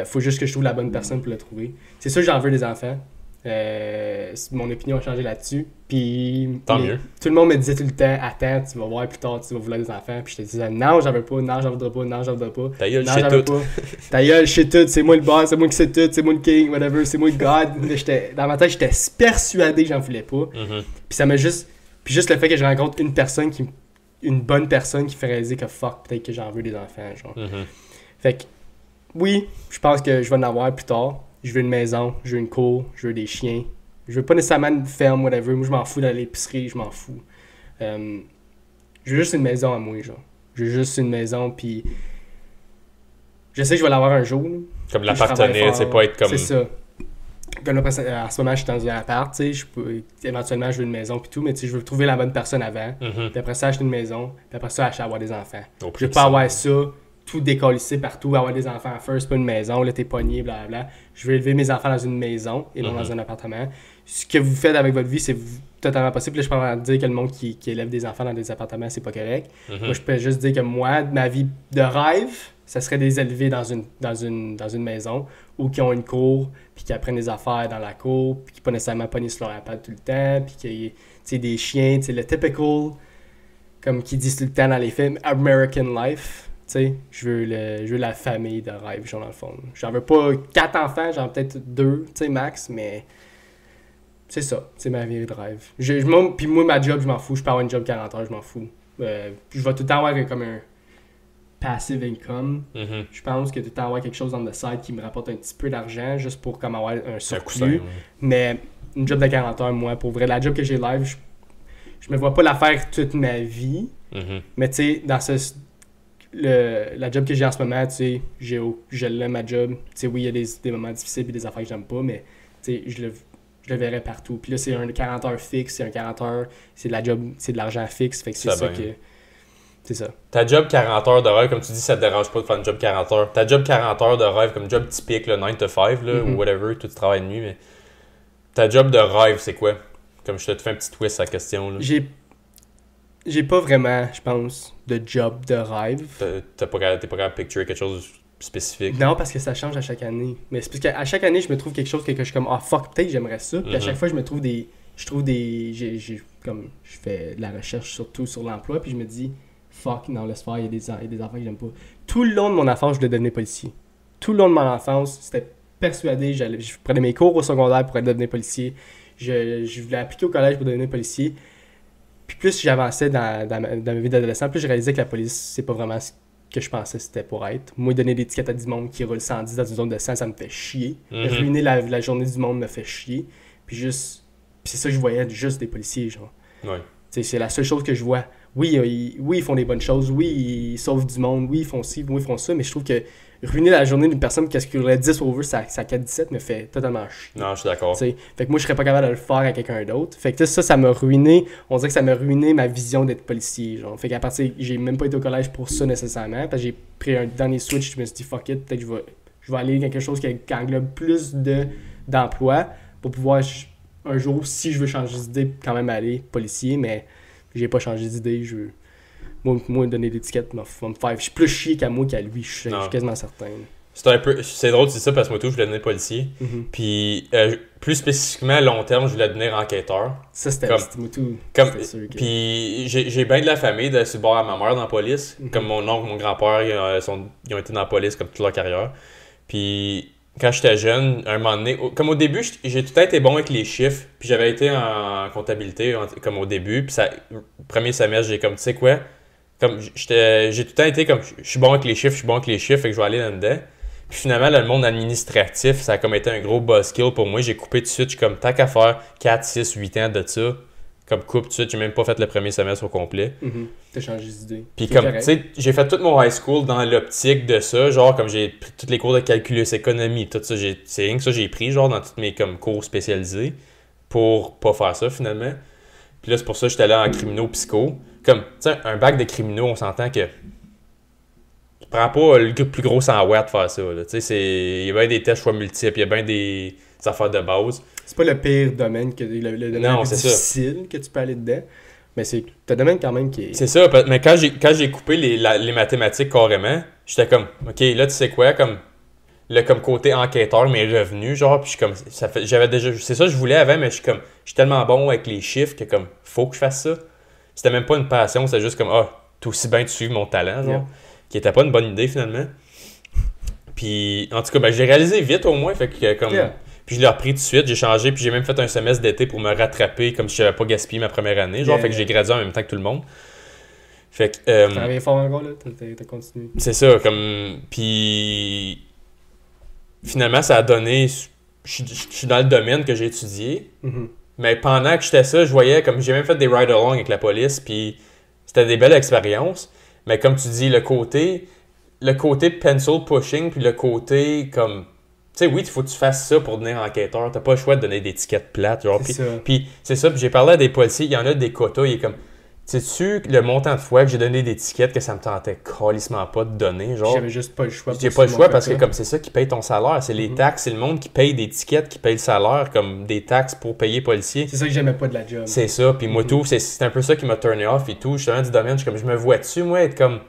Faut juste que je trouve la bonne personne pour le trouver. C'est sûr que j'en veux des enfants. Mon opinion a changé là-dessus. Puis tant mieux. Tout le monde me disait tout le temps, attends, tu vas voir plus tard, tu vas vouloir des enfants. Puis je te disais, non, j'en veux pas, non, j'en voudrais pas, non, j'en voudrais pas. Ta gueule, je sais tout. Ta gueule, je sais tout, c'est moi le boss, c'est moi qui sais tout, c'est moi le king, whatever, c'est moi le god. Mais dans ma tête, j'étais persuadé que j'en voulais pas. Puis ça m'a juste. Puis juste le fait que je rencontre une bonne personne qui fait réaliser que fuck, peut-être que j'en veux des enfants, genre. Fait que, oui, je pense que je vais en avoir plus tard. Je veux une maison, je veux une cour, je veux des chiens. Je veux pas nécessairement une ferme, whatever. Moi, je m'en fous d'aller à l'épicerie, je m'en fous. Je veux juste une maison à moi, genre. Je veux juste une maison, puis je sais que je vais l'avoir un jour. Comme l'appartenir, c'est pas être comme... C'est ça. Comme là, en ce moment, je suis dans un appart, tu sais, éventuellement, je veux une maison puis tout, mais tu sais, je veux trouver la bonne personne avant. Puis après ça, acheter une maison. Puis après ça, avoir des enfants. Je veux pas avoir ça, tout décollissé partout, avoir des enfants first, pas une maison, là, t'es pogné, blablabla. Je veux élever mes enfants dans une maison et non dans un appartement. Ce que vous faites avec votre vie, c'est totalement possible. Là, je peux pas dire que le monde qui élève des enfants dans des appartements, c'est pas correct. Moi, je peux juste dire que moi, ma vie de rêve, ça serait de les élever dans une maison ou qui ont une cour, puis qui apprennent des affaires dans la cour, puis qui pas nécessairement pognent sur leur iPad tout le temps, puis qu'il y ait des chiens, le typical, comme qu'ils disent tout le temps dans les films, American Life. Je veux la famille de rêve, genre dans le fond. J'en veux pas 4 enfants, j'en veux peut-être 2, max, mais c'est ça, c'est ma vie de rêve. Puis moi, ma job, je m'en fous, je peux avoir une job 40 heures, je m'en fous. Je vais tout le temps avoir comme un passive income. Je pense que tout le temps avoir quelque chose on the side qui me rapporte un petit peu d'argent, juste pour comme avoir un surplus. Mais une job de 40 heures, moi, pour vrai, la job que j'ai live, je me vois pas la faire toute ma vie. Mais tu sais, dans la job que j'ai en ce moment, tu sais, je l'aime ma job. Tu sais, oui, il y a des moments difficiles et des affaires que j'aime pas, mais tu sais, je le verrai partout. Puis là, c'est un 40 heures fixe, c'est un 40 heures, c'est de la job, c'est de l'argent fixe, fait que c'est ça que... C'est ça. Ta job 40 heures de rêve, comme tu dis, ça te dérange pas de faire une job 40 heures. Ta job 40 heures de rêve, comme job typique, là, 9 to 5, là, ou whatever, toi tu travailles de nuit, mais ta job de rêve, c'est quoi? Comme je te fais un petit twist à la question. Là. j'ai pas vraiment, je pense, de job de rêve. T'es pas capable de picturer quelque chose de spécifique. Non, parce que ça change à chaque année. Mais c'est parce qu'à chaque année, je me trouve quelque chose que je suis comme, ah fuck, peut-être que j'aimerais ça. Puis à chaque fois, je me trouve des. Comme, je fais de la recherche surtout sur l'emploi, puis je me dis, fuck, non, laisse faire, il y a des enfants que j'aime pas. Tout le long de mon enfance, je voulais devenir policier. Tout le long de mon enfance, c'était persuadé, je prenais mes cours au secondaire pour devenir policier. Je voulais appliquer au collège pour devenir policier. Puis plus j'avançais dans ma vie d'adolescent, plus je réalisais que la police, c'est pas vraiment ce que je pensais que c'était pour être. Moi, donner des étiquettes à du monde qui roule 110 dans une zone de 100, ça me fait chier. Ruiner la journée du monde me fait chier. Puis c'est ça que je voyais, juste des policiers, genre. Ouais. C'est la seule chose que je vois. Oui, ils font des bonnes choses. Oui, ils sauvent du monde. Oui, ils font ci. Oui, ils font ça. Mais je trouve que ruiner la journée d'une personne qui aurait 10 over sa 4-17 me fait totalement chier. Non, je suis d'accord. Fait que moi, je serais pas capable de le faire à quelqu'un d'autre. Fait que ça m'a ruiné. On dirait que ça m'a ruiné ma vision d'être policier. Genre. Fait qu'à partir, j'ai même pas été au collège pour ça nécessairement. Parce que j'ai pris un dernier switch. Je me suis dit, fuck it, peut-être que je vais aller quelque chose qui englobe plus d'emplois pour pouvoir, un jour, si je veux changer d'idée, quand même aller policier. Mais j'ai pas changé d'idée. Moi, donner l'étiquette va me faire plus chier qu'à moi qu'à lui. Je suis quasiment certain. C'est drôle de dire ça parce que moi, tout, je voulais devenir policier. Puis, plus spécifiquement, à long terme, je voulais devenir enquêteur. Ça, c'était Moutou. Puis, j'ai bien de la famille sur le bord à ma mère dans la police. Comme mon oncle, mon grand-père, ils ont été dans la police comme toute leur carrière. Puis, quand j'étais jeune, à un moment donné, comme au début, j'ai tout le temps été bon avec les chiffres. Puis, j'avais été en comptabilité, comme au début. Puis, premier semestre, j'ai comme, tu sais quoi? Comme j'ai tout le temps été comme je suis bon avec les chiffres, fait que je vais aller là-dedans. Puis finalement, le monde administratif, ça a comme été un gros buzzkill pour moi. J'ai coupé tout de suite, je suis comme tant qu'à faire 4, 6, 8 ans de ça. Comme coupe tout de suite, j'ai même pas fait le premier semestre au complet. T'as changé d'idée. Puis comme, tu sais, j'ai fait tout mon high school dans l'optique de ça. Genre, comme j'ai pris tous les cours de calculus, économie, tout ça, c'est rien que ça j'ai pris, genre, dans tous mes comme, cours spécialisés pour pas faire ça finalement. Puis là, c'est pour ça que j'étais allé en criminaux psycho. Comme, tu sais, un bac de criminaux, on s'entend que tu prends pas le plus gros 100 watts de faire ça. Tu sais, il y a bien des tests choix multiples, il y a bien des affaires de base. C'est pas le pire domaine, le domaine le plus difficile que tu peux aller dedans. Mais c'est un domaine quand même qui est... C'est ça, mais quand j'ai coupé les mathématiques carrément, j'étais comme, OK, là, tu sais quoi, comme côté enquêteur, mes revenus, genre, puis comme, j'avais déjà, c'est ça que je voulais avant, mais je suis tellement bon avec les chiffres que comme, faut que je fasse ça. C'était même pas une passion, c'était juste comme, t'es aussi bien de suivre mon talent, genre, qui était pas une bonne idée finalement. Puis, en tout cas, j'ai réalisé vite au moins, fait que comme, puis je l'ai repris tout de suite, j'ai changé, puis j'ai même fait un semestre d'été pour me rattraper, comme si j'avais pas gaspillé ma première année, genre, fait que j'ai gradué en même temps que tout le monde. Fait que... T'as travaillé fort encore, là, t'as continué. C'est ça, comme, puis... Finalement, ça a donné... Je suis dans le domaine que j'ai étudié. Mais pendant que j'étais ça, je voyais... Comme j'ai même fait des ride-along avec la police. Puis c'était des belles expériences. Mais comme tu dis, le côté pencil pushing, puis le côté comme... Tu sais, oui, il faut que tu fasses ça pour devenir enquêteur. T'as pas le choix de donner des étiquettes plates. Genre, puis c'est ça. Puis j'ai parlé à des policiers. Il y en a des quotas. Il est comme... Sais-tu le montant de fois que j'ai donné des étiquettes que ça me tentait calissement pas de donner, genre? J'avais juste pas le choix. J'ai pas le choix parce que comme c'est ça qui paye ton salaire, c'est les taxes, c'est le monde qui paye des étiquettes, qui paye le salaire, comme des taxes pour payer policier. C'est ça que j'aimais pas de la job. C'est ça, puis moi tout, c'est un peu ça qui m'a turné off et tout. Justement du domaine, je me vois-tu, moi, être comme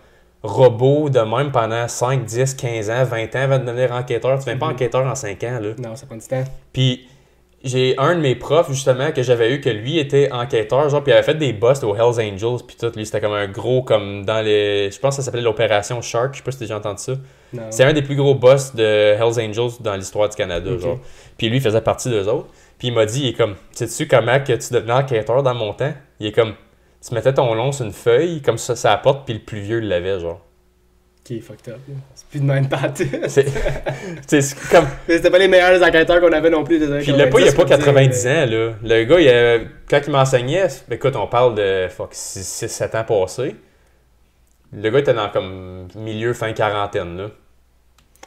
robot de même pendant 5, 10, 15 ans, 20 ans avant de devenir enquêteur? Tu viens pas enquêteur en 5 ans, là. Non, ça prend du temps. Puis j'ai un de mes profs, justement, que j'avais eu, que lui était enquêteur, genre, puis il avait fait des busts aux Hells Angels, puis tout. Lui, c'était comme un gros, comme dans les... Je pense que ça s'appelait l'opération Shark, je sais pas si t'as déjà entendu ça. Non. C'est un des plus gros busts de Hells Angels dans l'histoire du Canada, genre. Puis lui, il faisait partie d'eux autres. Puis il m'a dit, il est comme, sais-tu comment que tu devenais enquêteur dans mon temps? Il est comme, tu mettais ton long sur une feuille, comme ça, ça apporte, puis le plus vieux l'avait, genre. Qui est fucked up. C'est plus de même patte. C'est comme... C'était pas les meilleurs enquêteurs qu'on avait non plus des années. Puis le gars, il a pas 90 ans, là. Le gars, quand il m'enseignait, écoute, on parle de 6-7 ans passés. Le gars était dans comme milieu, fin quarantaine, là.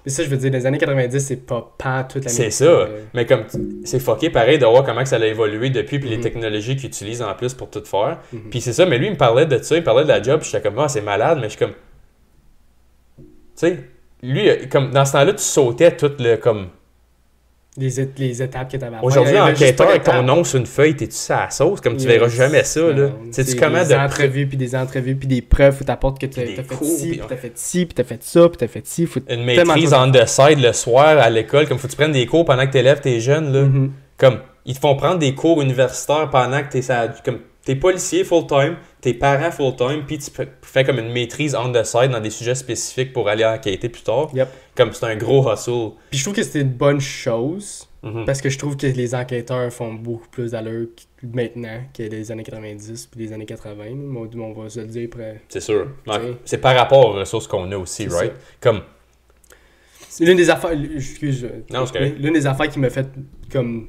Mais ça, je veux dire, les années 90, c'est pas toute la C'est ça. Mais comme, c'est fucké pareil de voir comment que ça a évolué depuis, puis les technologies qu'ils utilisent en plus pour tout faire. Puis c'est ça, mais lui, il me parlait de ça, il me parlait de la job, puis j'étais comme, c'est malade, mais je suis comme... Tu sais, lui, comme dans ce temps-là, tu sautais tout le comme. les étapes que t'avais à faire. Aujourd'hui, Il y avait juste enquêteur pas avec ton d'étapes. nom sur une feuille, t'es-tu sur la sauce? Comme tu Yes. verras jamais ça, là. Non, Sais-tu c'est comment des de... entrevues, puis des preuves où t'apportes que Puis des t'as fait cours, ci, puis puis t'as fait ci, puis t'as fait ça, puis t'as fait ci. Faut Une tellement maîtrise de choses on the side le soir à l'école, comme faut que tu prennes des cours pendant que t'élèves tes jeunes, là. Mhm. Comme, ils te font prendre des cours universitaires pendant que comme, t'es policier full-time, t'es parent full-time, puis tu fais comme une maîtrise on the side dans des sujets spécifiques pour aller enquêter plus tard. Yep. Comme, c'est un gros hustle. Puis je trouve que c'était une bonne chose. Mhm. Parce que je trouve que les enquêteurs font beaucoup plus d'allure maintenant que les années 90 puis les années 80. On va se le dire après. C'est sûr. T'sais. C'est par rapport aux ressources qu'on a aussi, C'est right? ça. Comme, C'est l'une des affaires. Excuse. Non, c'est correct. L'une des affaires qui m'a fait comme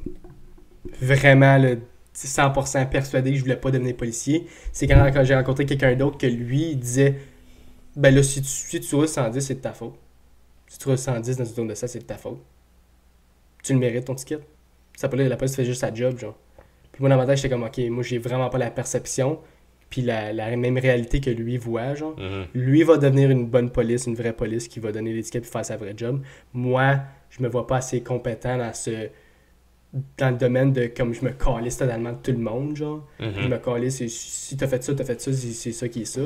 vraiment là, 100% persuadé que je voulais pas devenir policier, c'est quand j'ai rencontré quelqu'un d'autre que lui il disait ben là si tu roules 110 c'est de ta faute. Si tu roules 110 dans une zone de ça c'est de ta faute. Tu le mérites ton ticket. Ça peut la police fait juste sa job genre. Puis moi dans ma tête j'étais comme ok moi j'ai vraiment pas la perception puis la même réalité que lui voit genre. mhm. Lui va devenir une bonne police, une vraie police qui va donner l'étiquette et faire sa vraie job. Moi, je me vois pas assez compétent dans le domaine de comme je me calisse totalement de tout le monde, genre. Mhm. Je me calisse et si t'as fait ça, c'est ça qui est ça.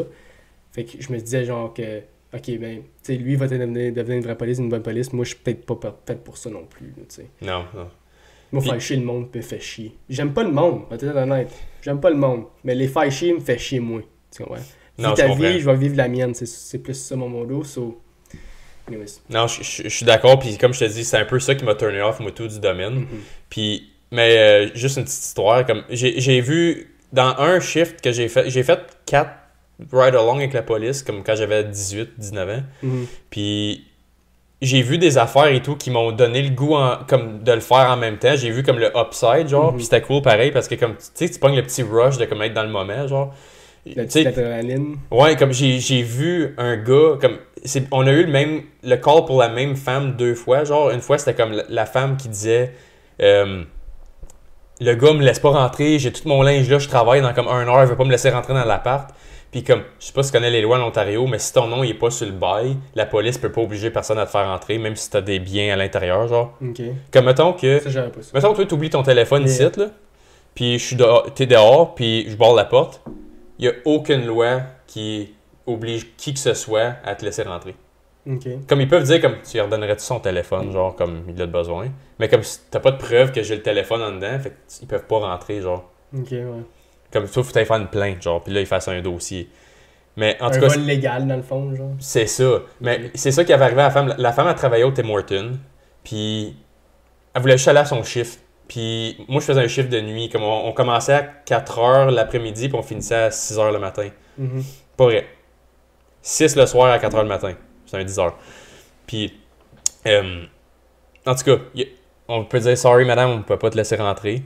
Fait que je me disais genre que ok ben tu sais lui va devenir une vraie police, une bonne police. Moi je suis peut-être pas fait pour ça non plus, tu sais. Non, non. Moi, Puis- faire chier le monde me fait chier. J'aime pas le monde, on va être honnête. J'aime pas le monde. Mais les faire chier me fait chier moi. Tu comprends? Non, Vis je ta comprends. vie, je vais vivre la mienne. C'est plus ça mon modo. So... Anyways. Non, je suis d'accord, puis comme je te dis, c'est un peu ça qui m'a turné off, moi, tout du domaine. Mhm. Puis, mais juste une petite histoire, comme j'ai vu dans un shift que j'ai fait 4 ride-along avec la police, comme quand j'avais 18-19 ans. Mhm. Puis j'ai vu des affaires et tout qui m'ont donné le goût comme de le faire en même temps. J'ai vu comme le upside, genre, Mhm. puis c'était cool pareil, parce que comme, tu sais, tu pognes le petit rush de comme être dans le moment, genre. La Tu sais, petite adrénaline. ouais, comme j'ai vu un gars, comme on a eu le call pour la même femme 2 fois, genre une fois c'était comme la femme qui disait le gars me laisse pas rentrer, j'ai tout mon linge là, je travaille dans comme 1 heure, il veut pas me laisser rentrer dans l'appart. Puis comme, je sais pas si tu connais les lois en Ontario, mais si ton nom il est pas sur le bail, la police peut pas obliger personne à te faire rentrer, même si t'as des biens à l'intérieur, genre. Ok. Comme mettons que Ça, j'avais pas ça. mettons que toi, t'oublies ton téléphone Mais- ici, là, puis t'es dehors, puis je barre la porte. Il y a aucune loi qui oblige qui que ce soit à te laisser rentrer. Ok. Comme ils peuvent dire, comme tu lui redonnerais-tu son téléphone, genre, comme il a de besoin. Mais comme t'as pas de preuve que j'ai le téléphone en dedans, fait qu'ils peuvent pas rentrer, genre. Ok, ouais. Comme toi, faut aller faire une plainte, genre, puis là, ils fassent un dossier. Mais en Un tout cas, vol légal, dans le fond, genre. c'est ça. Mais c'est ça qui avait arrivé à la femme. La femme, elle travaillait au Tim Hortons. Puis elle voulait juste aller à son chiffre. Puis moi, je faisais un chiffre de nuit. Comme on commençait à 4 h l'après-midi, puis on finissait à 6 h le matin. Mhm. Pas vrai. 6 le soir à 4 h le matin. C'est un 10 h. Puis, en tout cas, on peut dire sorry, madame, on ne peut pas te laisser rentrer.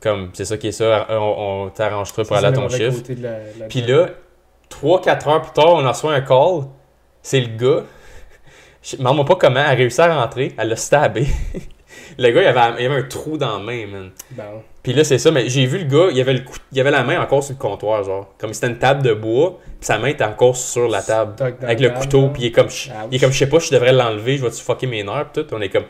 Comme, c'est ça qui est ça. On t'arrangera pour Ça, aller à c'est ton le mauvais chiffre. côté de la Puis job. là, 3-4 heures plus tard, on a reçu un call. C'est le gars. Je ne demande pas comment. Elle a réussi à rentrer. Elle l'a stabé. Le gars, il avait un trou dans la main, man. Bon. Puis là, c'est ça. Mais j'ai vu le gars, il avait la main encore sur le comptoir, genre. Comme si c'était une table de bois. Puis sa main était encore sur la table. Stock dans Avec la le table, couteau. genre. Puis il est comme, je sais pas, je devrais l'enlever. Je vais-tu fucker mes nerfs? Puis tout. Puis on est comme,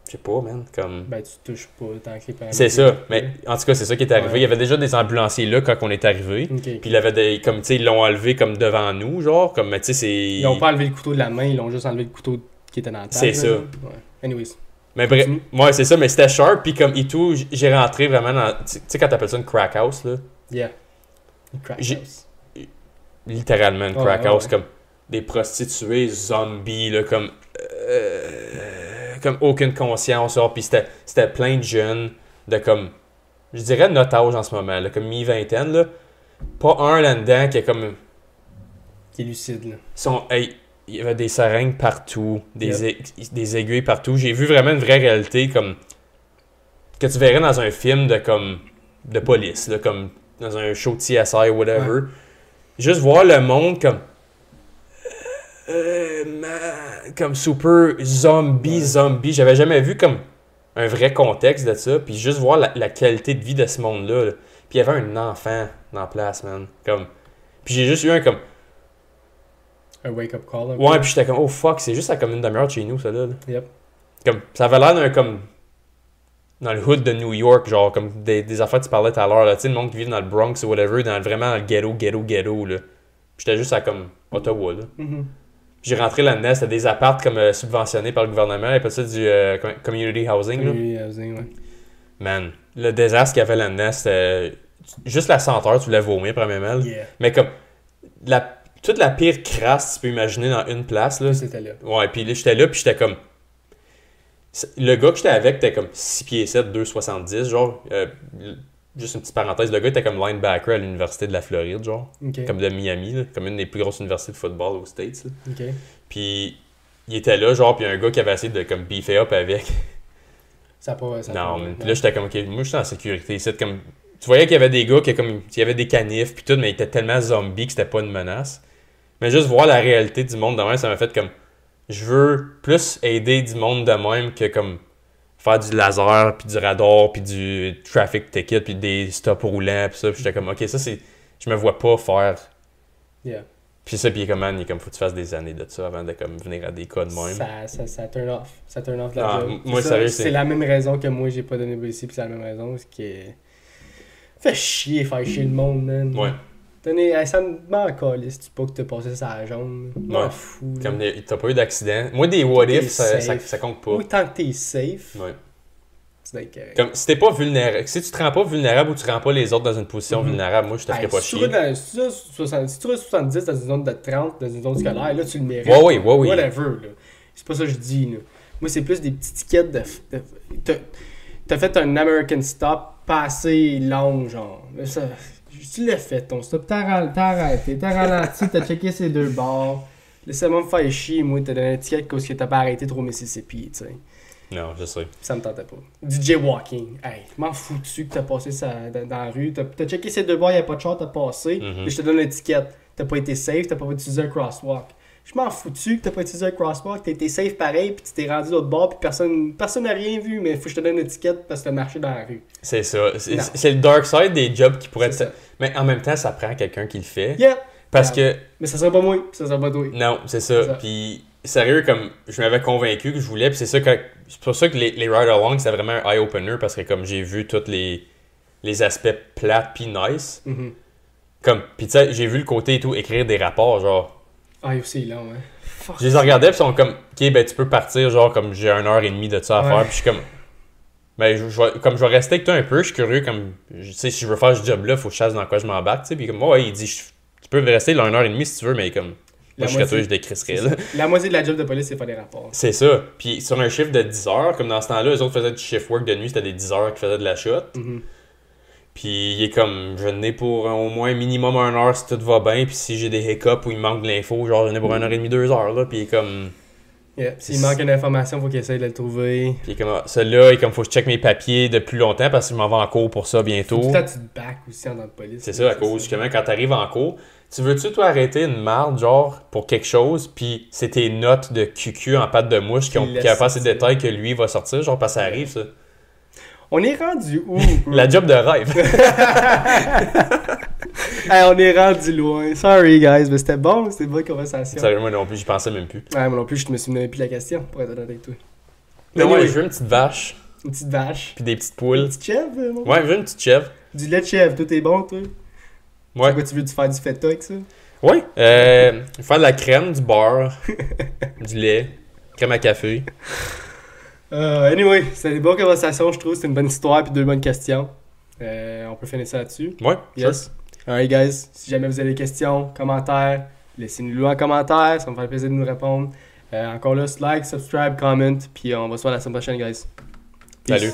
je sais pas, man. Comme. Ben, tu touches pas tant que les C'est ça. Mais en tout cas, c'est ça qui est arrivé. Ouais. Il y avait déjà des ambulanciers là quand on est arrivé. Ok. Puis il avait des. Comme tu sais, ils l'ont enlevé comme devant nous, genre. Comme, mais tu sais, c'est. Ils ont pas enlevé le couteau de la main, ils ont juste enlevé le couteau qui était dans la table. C'est ça. là. Ouais. Anyways. Mais bref, Continue. ouais, c'est ça, mais c'était sharp. Puis comme et tout, j'ai rentré vraiment dans. Tu sais, quand t'appelles ça une crack house, là. Yeah. Une crack J'ai- house. Littéralement une crack Ouais, house. ouais. Comme des prostituées zombies, là. Comme aucune conscience, genre. Puis c'était plein de jeunes de comme. Je dirais notre âge en ce moment, là. Comme mi-vingtaine, là. Pas un là-dedans qui est comme. Qui est lucide, là. Hey, il y avait des seringues partout, des aiguilles partout. J'ai vu vraiment une vraie réalité comme que tu verrais dans un film de police, là, comme dans un show de CSI ou whatever. Ouais. Juste voir le monde comme super zombie. J'avais jamais vu comme un vrai contexte de ça. Puis juste voir la qualité de vie de ce monde-là. Là. Puis il y avait un enfant dans la place, man. Puis j'ai juste eu un comme. Un wake-up call. un peu. Ouais, puis j'étais comme, oh fuck, c'est juste à comme une demi-heure de chez nous, ça là. Yep. Comme, ça avait l'air d'un comme. Dans le hood de New York, genre, comme des affaires que tu parlais tout à l'heure, là. Tu sais, le monde qui vit dans le Bronx ou whatever, vraiment dans le ghetto, là. Puis j'étais juste à comme Ottawa, là. Mhm. J'ai rentré là-dedans, c'était des apparts comme subventionnés par le gouvernement, et pas ça du community housing, là. Community housing, ouais. Man, le désastre qu'il y avait là-dedans, c'était. Juste la senteur, tu voulais vomir, premièrement. Yeah. Mais comme. Toute la pire crasse que tu peux imaginer dans une place, là. C'était là. Ouais, puis là, j'étais là, puis j'étais comme. Le gars que j'étais avec était comme 6 pieds 7, 2,70, genre. Juste une petite parenthèse, le gars était comme linebacker à l'université de la Floride, genre. Ok. Comme de Miami, là, comme une des plus grosses universités de football aux States. Là. Ok. Puis il était là, genre, puis un gars qui avait essayé de comme beefer up avec. Ça a pas. Non, mais puis là, j'étais comme, ok, moi, j'étais en sécurité. C'est comme. Tu voyais qu'il y avait des gars qui comme. Il y avait des canifs, puis tout, mais ils étaient tellement zombies que c'était pas une menace. Mais juste voir la réalité du monde de même, ça m'a fait comme. Je veux plus aider du monde de même que comme. Faire du laser, puis du radar, puis du traffic ticket, puis des stops roulants, puis ça. Puis j'étais comme, ok, ça, c'est. Je me vois pas faire. Yeah. Puis ça, puis il est comme, man, il est comme, faut que tu fasses des années de ça avant de comme venir à des cas de même. Ça turn off. Ça turn off la job. Moi, ça, sérieux, c'est la même raison que moi, j'ai pas donné ici, puis c'est la même raison. C'est que. Fait chier, faire chier le monde, man. Ouais. Ça me met en calisse, tu pas que t'as passé ça à la jambe. Ouais. Fou. Comme t'as pas eu d'accident. Moi, des what if, T'es ça compte pas. Oui, tant que t'es safe, Ouais. tu dois être correct. Comme si t'es pas vulnérable. Si tu te rends pas vulnérable ou tu rends pas les autres dans une position vulnérable, moi, je te ferais pas Si chier. si tu restes 70 dans une zone de 30, dans une zone scolaire, là, tu le mérites. Ouais, oui. Whatever, là. C'est pas ça que je dis, là. Moi, c'est plus des petits tickets de t'as fait un American stop pas assez long, genre. Ça, tu l'as fait, ton stop. T'as arrêté, t'as ralenti, t'as checké ces deux bords. Laissez-moi me faire chier, moi, t'as donné un ticket parce que t'as pas arrêté trop Mississippi, tu sais. Non, je sais. Ça me tentait pas. Du jaywalking. Hey, m'en foutu que t'as passé ça dans la rue. T'as checké ces deux bords, y'a pas de char, t'as passé. Et je te donne l'étiquette. T'as pas été safe, t'as pas utilisé un crosswalk. Je m'en foutu que t'as pas utilisé un crosswalk, t'as été safe pareil, puis tu t'es rendu de l'autre bord, puis personne n'a rien vu, mais faut que je te donne l'étiquette parce que t'as marché dans la rue. C'est ça. C'est le dark side des jobs qui pourraient C'est être. ça. Mais en même temps, ça prend quelqu'un qui le fait. Yeah! Parce que. Mais ça sera pas moi, ça sera pas toi. Non, c'est ça. C'est ça. Puis, sérieux, comme je m'avais convaincu que je voulais, puis c'est pour ça que les ride-along, c'est vraiment un eye-opener, parce que comme j'ai vu tous les aspects plates puis nice, Mhm. comme, puis tu sais, j'ai vu le côté et tout, écrire des rapports, genre. Ah, c'est long, hein. Fuck. Je les regardais, puis ils sont comme, ok, ben tu peux partir, genre, comme j'ai 1h30 de ça à faire, puis je suis comme, ben je vais rester avec toi un peu, je suis curieux, comme, tu sais, si je veux faire ce job-là, faut que je sache dans quoi je m'embarque, tu sais, puis comme, ouais, il dit, tu peux rester là 1h30 si tu veux, mais comme, moi, je serais toi, je décrisserais, là. La moitié de la job de police, c'est faire des rapports. C'est ça. Puis sur un chiffre de 10 heures, comme dans ce temps-là, eux autres faisaient du shift work de nuit, c'était des 10 heures qui faisaient de la shot. Mhm. Puis il est comme, je n'ai pour au moins minimum 1 heure si tout va bien, puis si j'ai des hiccups ou il manque de l'info, genre je n'ai pour 1h30, 2 heures, là. Puis il est comme. Yeah. S'il manque une information, faut qu'il essaye de le trouver. Puis il est comme, celui-là, il est comme, faut que je check mes papiers de plus longtemps parce que je m'en vais en cours pour ça bientôt. Tout le temps, tu te back aussi en tant que police. C'est ça, à cause, justement, quand t'arrives en cours, tu veux-tu, toi, arrêter une marde, genre, pour quelque chose, puis c'est tes notes de QQ en pâte de mouche qui ont pas assez de détails que lui va sortir, genre, parce que ça arrive, ça. On est rendu où? La job de rêve. Hey, on est rendu loin. Sorry, guys, mais c'était bon, c'était une bonne conversation. Sérieux, moi non plus, j'y pensais même plus. Ouais, moi non plus, je me suis même plus la question, pour être honnête avec toi. Mais Anyway, ouais, je veux une petite vache, une petite vache. puis des petites Une poules. petite chèvre, mon Ouais, je veux une petite chèvre. Du lait de chèvre, tout est bon, toi? Ouais. C'est quoi, tu veux faire du feta avec ça? Ouais. Faire de la crème, du beurre, du lait, crème à café. Anyway, c'était des bonnes conversations, je trouve. C'était une bonne histoire puis deux bonnes questions. On peut finir ça là-dessus. Ouais, Yes. Alright, guys. Si jamais vous avez des questions, commentaires, laissez-nous-le en commentaire. Ça va me faire plaisir de nous répondre. Encore là, like, subscribe, comment. Puis on va se voir la semaine prochaine, guys. Peace. Salut.